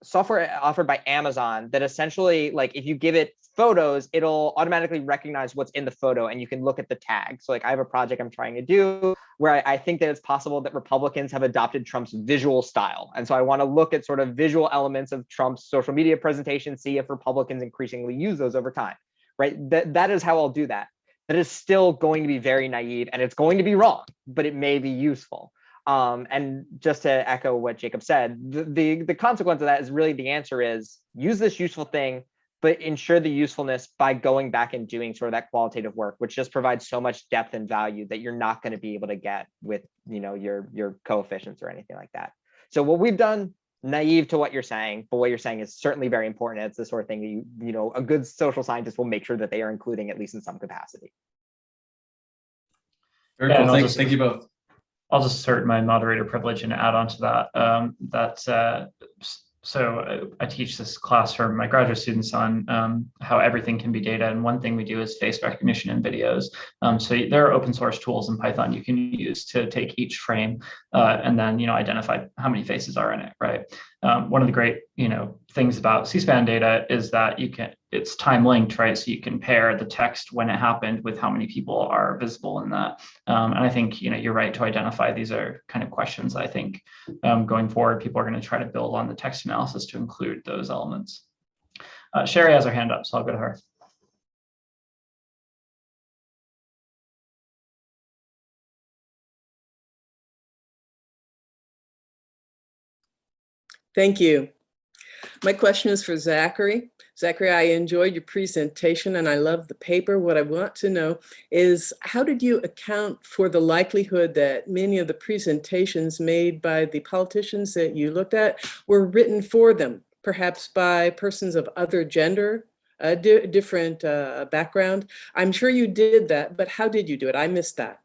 software offered by Amazon that essentially, like, if you give it photos, it'll automatically recognize what's in the photo, and you can look at the tag. So like, I have a project I'm trying to do where I think that it's possible that Republicans have adopted Trump's visual style. And so I want to look at sort of visual elements of Trump's social media presentation, see if Republicans increasingly use those over time, right? That is how I'll do that. that is still going to be very naive and it's going to be wrong, but it may be useful. And just to echo what Jacob said, the consequence of that is really the answer is use this useful thing, but ensure the usefulness by going back and doing sort of that qualitative work, which just provides so much depth and value that you're not going to be able to get with, you know, your coefficients or anything like that. So what we've done, naive to what you're saying, but what you're saying is certainly very important. It's the sort of thing that you know, a good social scientist will make sure that they are including at least in some capacity. Very cool. Thank you both. I'll just assert my moderator privilege and add on to that. So I teach this class for my graduate students on how everything can be data. And one thing we do is face recognition in videos. So there are open source tools in Python you can use to take each frame and then, you know, identify how many faces are in it, right? One of the great, you know, things about C-SPAN data is that it's time linked, right? So you can pair the text when it happened with how many people are visible in that. And I think, you know, you're right to identify these are kind of questions. I think going forward, people are going to try to build on the text analysis to include those elements. Sheri has her hand up, so I'll go to her. Thank you. My question is for Zachary. Zachary, I enjoyed your presentation and I love the paper. What I want to know is how did you account for the likelihood that many of the presentations made by the politicians that you looked at were written for them, perhaps by persons of other gender, different background? I'm sure you did that, but how did you do it? I missed that.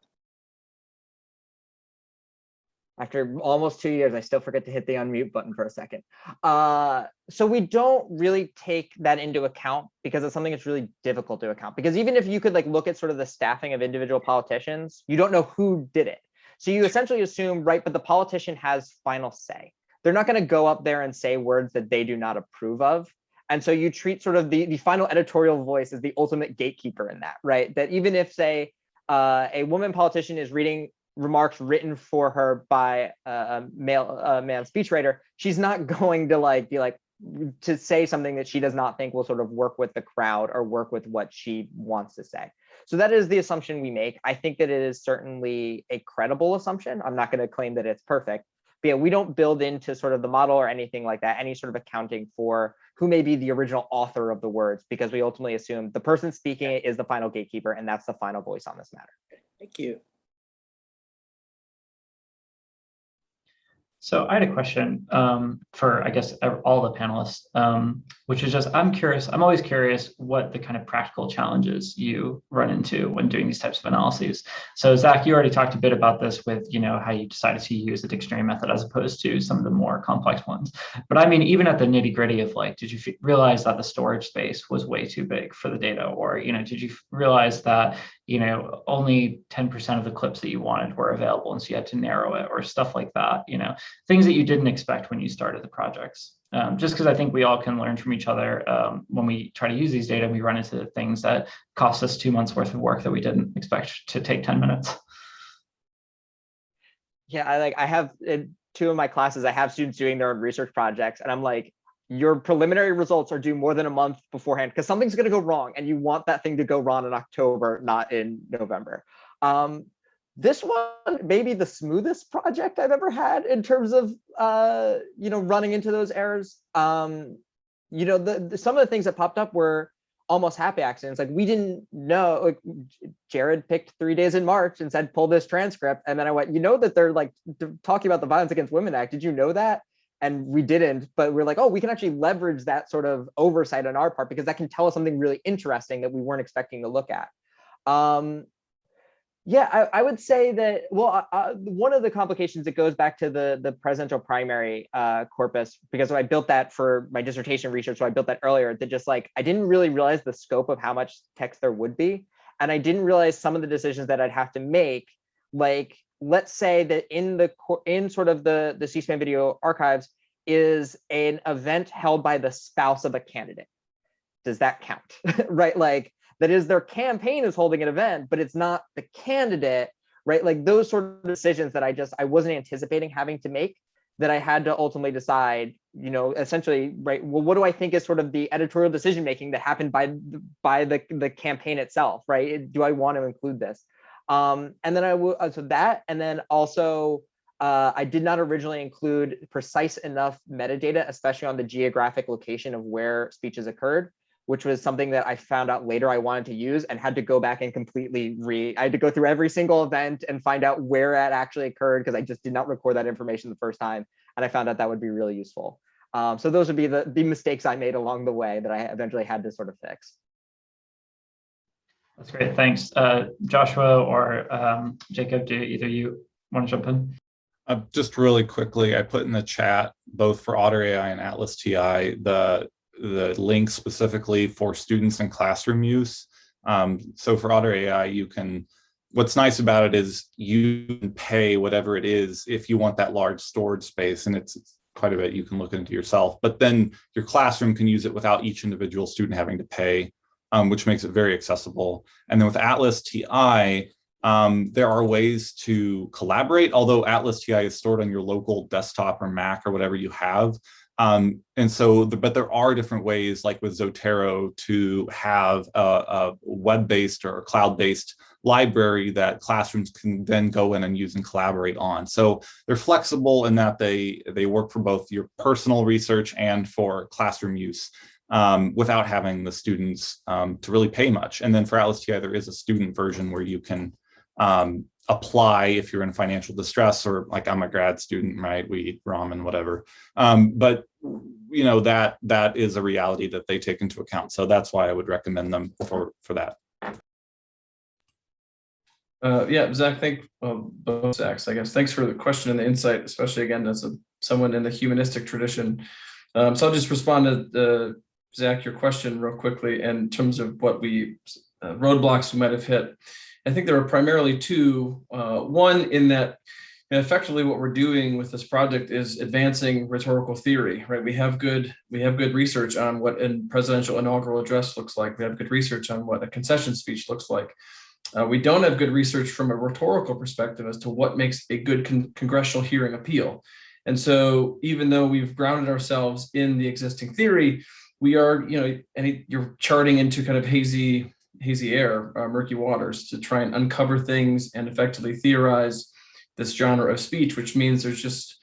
After almost 2 years, I still forget to hit the unmute button for a second. So we don't really take that into account because it's something that's really difficult to account. Because even if you could like look at sort of the staffing of individual politicians, you don't know who did it. So you essentially assume, right, but the politician has final say. They're not going to go up there and say words that they do not approve of. And so you treat sort of the final editorial voice as the ultimate gatekeeper in that, right? That even if, say, a woman politician is reading remarks written for her by a man speechwriter, she's not going to like be like to say something that she does not think will sort of work with the crowd or work with what she wants to say. So that is the assumption we make. I think that it is certainly a credible assumption. I'm not going to claim that it's perfect, but yeah, we don't build into sort of the model or anything like that, any sort of accounting for who may be the original author of the words, because we ultimately assume the person speaking it is the final gatekeeper and that's the final voice on this matter. Thank you. So I had a question for, I guess, all the panelists, which is just, I'm always curious what the kind of practical challenges you run into when doing these types of analyses. So Zach, you already talked a bit about this with, you know, how you decided to use the dictionary method as opposed to some of the more complex ones. But I mean, even at the nitty gritty of like, did you realize that the storage space was way too big for the data? Or, you know, did you realize that, you know, only 10% of the clips that you wanted were available and so you had to narrow it or stuff like that, you know, things that you didn't expect when you started the projects. Just because I think we all can learn from each other when we try to use these data, we run into things that cost us 2 months worth of work that we didn't expect to take 10 minutes. Yeah, I have in 2 of my classes, I have students doing their own research projects and I'm like, your preliminary results are due more than a month beforehand because something's going to go wrong and you want that thing to go wrong in October, not in November. This one may be the smoothest project I've ever had in terms of, you know, running into those errors. You know, some of the things that popped up were almost happy accidents. Like we didn't know, like Jared picked 3 days in March and said, pull this transcript. And then I went, you know, that they're like talking about the Violence Against Women Act. Did you know that? And we didn't, but we're like, oh, we can actually leverage that sort of oversight on our part because that can tell us something really interesting that we weren't expecting to look at. Yeah, I would say that, well, one of the complications that goes back to the presidential primary corpus, because I built that for my dissertation research, so I built that earlier, that just like, I didn't really realize the scope of how much text there would be. And I didn't realize some of the decisions that I'd have to make, like, let's say that in sort of the C-SPAN video archives is an event held by the spouse of a candidate. Does that count? Right? Like that is their campaign is holding an event, but it's not the candidate, right? Like those sort of decisions that I wasn't anticipating having to make that I had to ultimately decide, essentially, right, well, what do I think is sort of the editorial decision making that happened by the campaign itself, right? Do I want to include this? And then I will, so that, and then also I did not originally include precise enough metadata, especially on the geographic location of where speeches occurred, which was something that I found out later I wanted to use and had to go back and completely I had to go through every single event and find out where it actually occurred, because I just did not record that information the first time. And I found out that would be really useful. So those would be the mistakes I made along the way that I eventually had to sort of fix. That's great, thanks. Joshua or Jacob, do either of you want to jump in? Just really quickly, I put in the chat, both for Otter AI and Atlas TI, the link specifically for students and classroom use. So for Otter AI, what's nice about it is you can pay whatever it is if you want that large storage space, and it's quite a bit you can look into yourself, but then your classroom can use it without each individual student having to pay, which makes it very accessible. And then with Atlas TI, there are ways to collaborate, although Atlas TI is stored on your local desktop or Mac or whatever you have. But there are different ways, like with Zotero, to have a web-based or cloud-based library that classrooms can then go in and use and collaborate on. So they're flexible in that they work for both your personal research and for classroom use, without having the students to really pay much. And then for Atlas TI, there is a student version where you can apply if you're in financial distress, or like I'm a grad student, right? We eat ramen, whatever. But that is a reality that they take into account. So that's why I would recommend them for that. Yeah, Zach, both Zachs, I guess. Thanks for the question and the insight, especially again, as someone in the humanistic tradition. So I'll just respond to Zach, your question real quickly in terms of what roadblocks we might have hit. I think there are primarily two. One, in that effectively what we're doing with this project is advancing rhetorical theory, right? We have good research on what a presidential inaugural address looks like. We have good research on what a concession speech looks like. We don't have good research from a rhetorical perspective as to what makes a good congressional hearing appeal. And so even though we've grounded ourselves in the existing theory, we are, you're charting into kind of hazy air, murky waters, to try and uncover things and effectively theorize this genre of speech, which means there's just,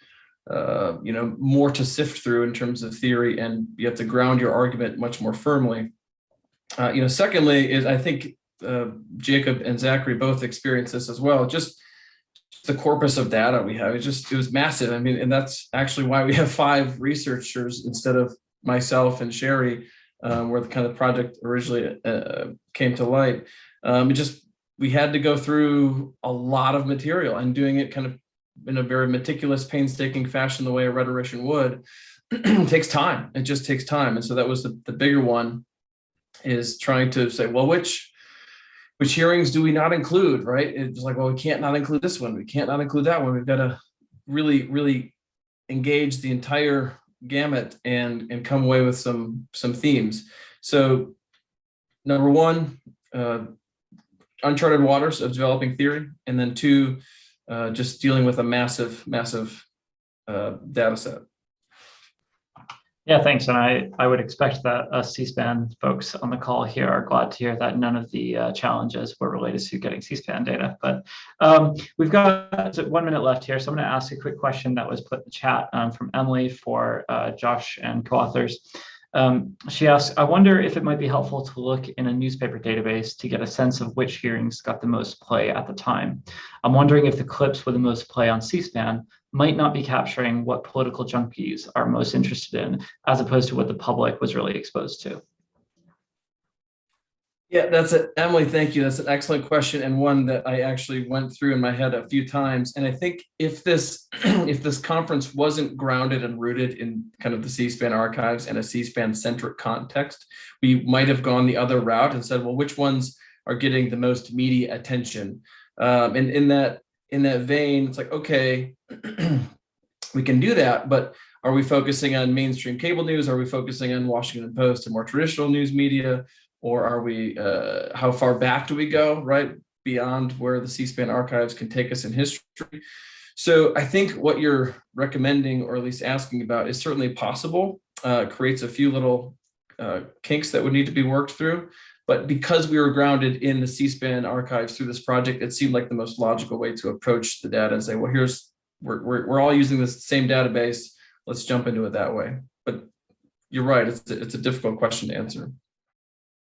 more to sift through in terms of theory, and you have to ground your argument much more firmly. Secondly is, I think Jacob and Zachary both experienced this as well, just the corpus of data we have. It was massive. I mean, and that's actually why we have 5 researchers instead of myself and Sheri, where the kind of project originally came to light. We had to go through a lot of material, and doing it kind of in a very meticulous, painstaking fashion, the way a rhetorician would, takes time. It just takes time. And so that was the bigger one, is trying to say, well, which hearings do we not include, right? It's like, well, we can't not include this one. We can't not include that one. We've got to really, really engage the entire gamut and come away with some themes. So number one, uncharted waters of developing theory, and then 2, just dealing with a massive data set. Yeah, thanks. And I would expect that us C-SPAN folks on the call here are glad to hear that none of the challenges were related to getting C-SPAN data. But we've got 1 minute left here. So I'm going to ask a quick question that was put in the chat from Emily for Josh and co-authors. She asks, I wonder if it might be helpful to look in a newspaper database to get a sense of which hearings got the most play at the time. I'm wondering if the clips with the most play on C-SPAN might not be capturing what political junkies are most interested in, as opposed to what the public was really exposed to. Yeah, that's it. Emily, thank you. That's an excellent question, and one that I actually went through in my head a few times. And I think if this conference wasn't grounded and rooted in kind of the C-SPAN archives and a C-SPAN centric context, we might have gone the other route and said, well, which ones are getting the most media attention? And in that vein, it's like, okay, we can do that, but are we focusing on mainstream cable news? Are we focusing on Washington Post and more traditional news media? Or are we, how far back do we go, right? Beyond where the C-SPAN archives can take us in history. So I think what you're recommending, or at least asking about, is certainly possible. Creates a few little kinks that would need to be worked through. But because we were grounded in the C-SPAN archives through this project, it seemed like the most logical way to approach the data and say, well, we're all using this same database. Let's jump into it that way. But you're right, it's a difficult question to answer.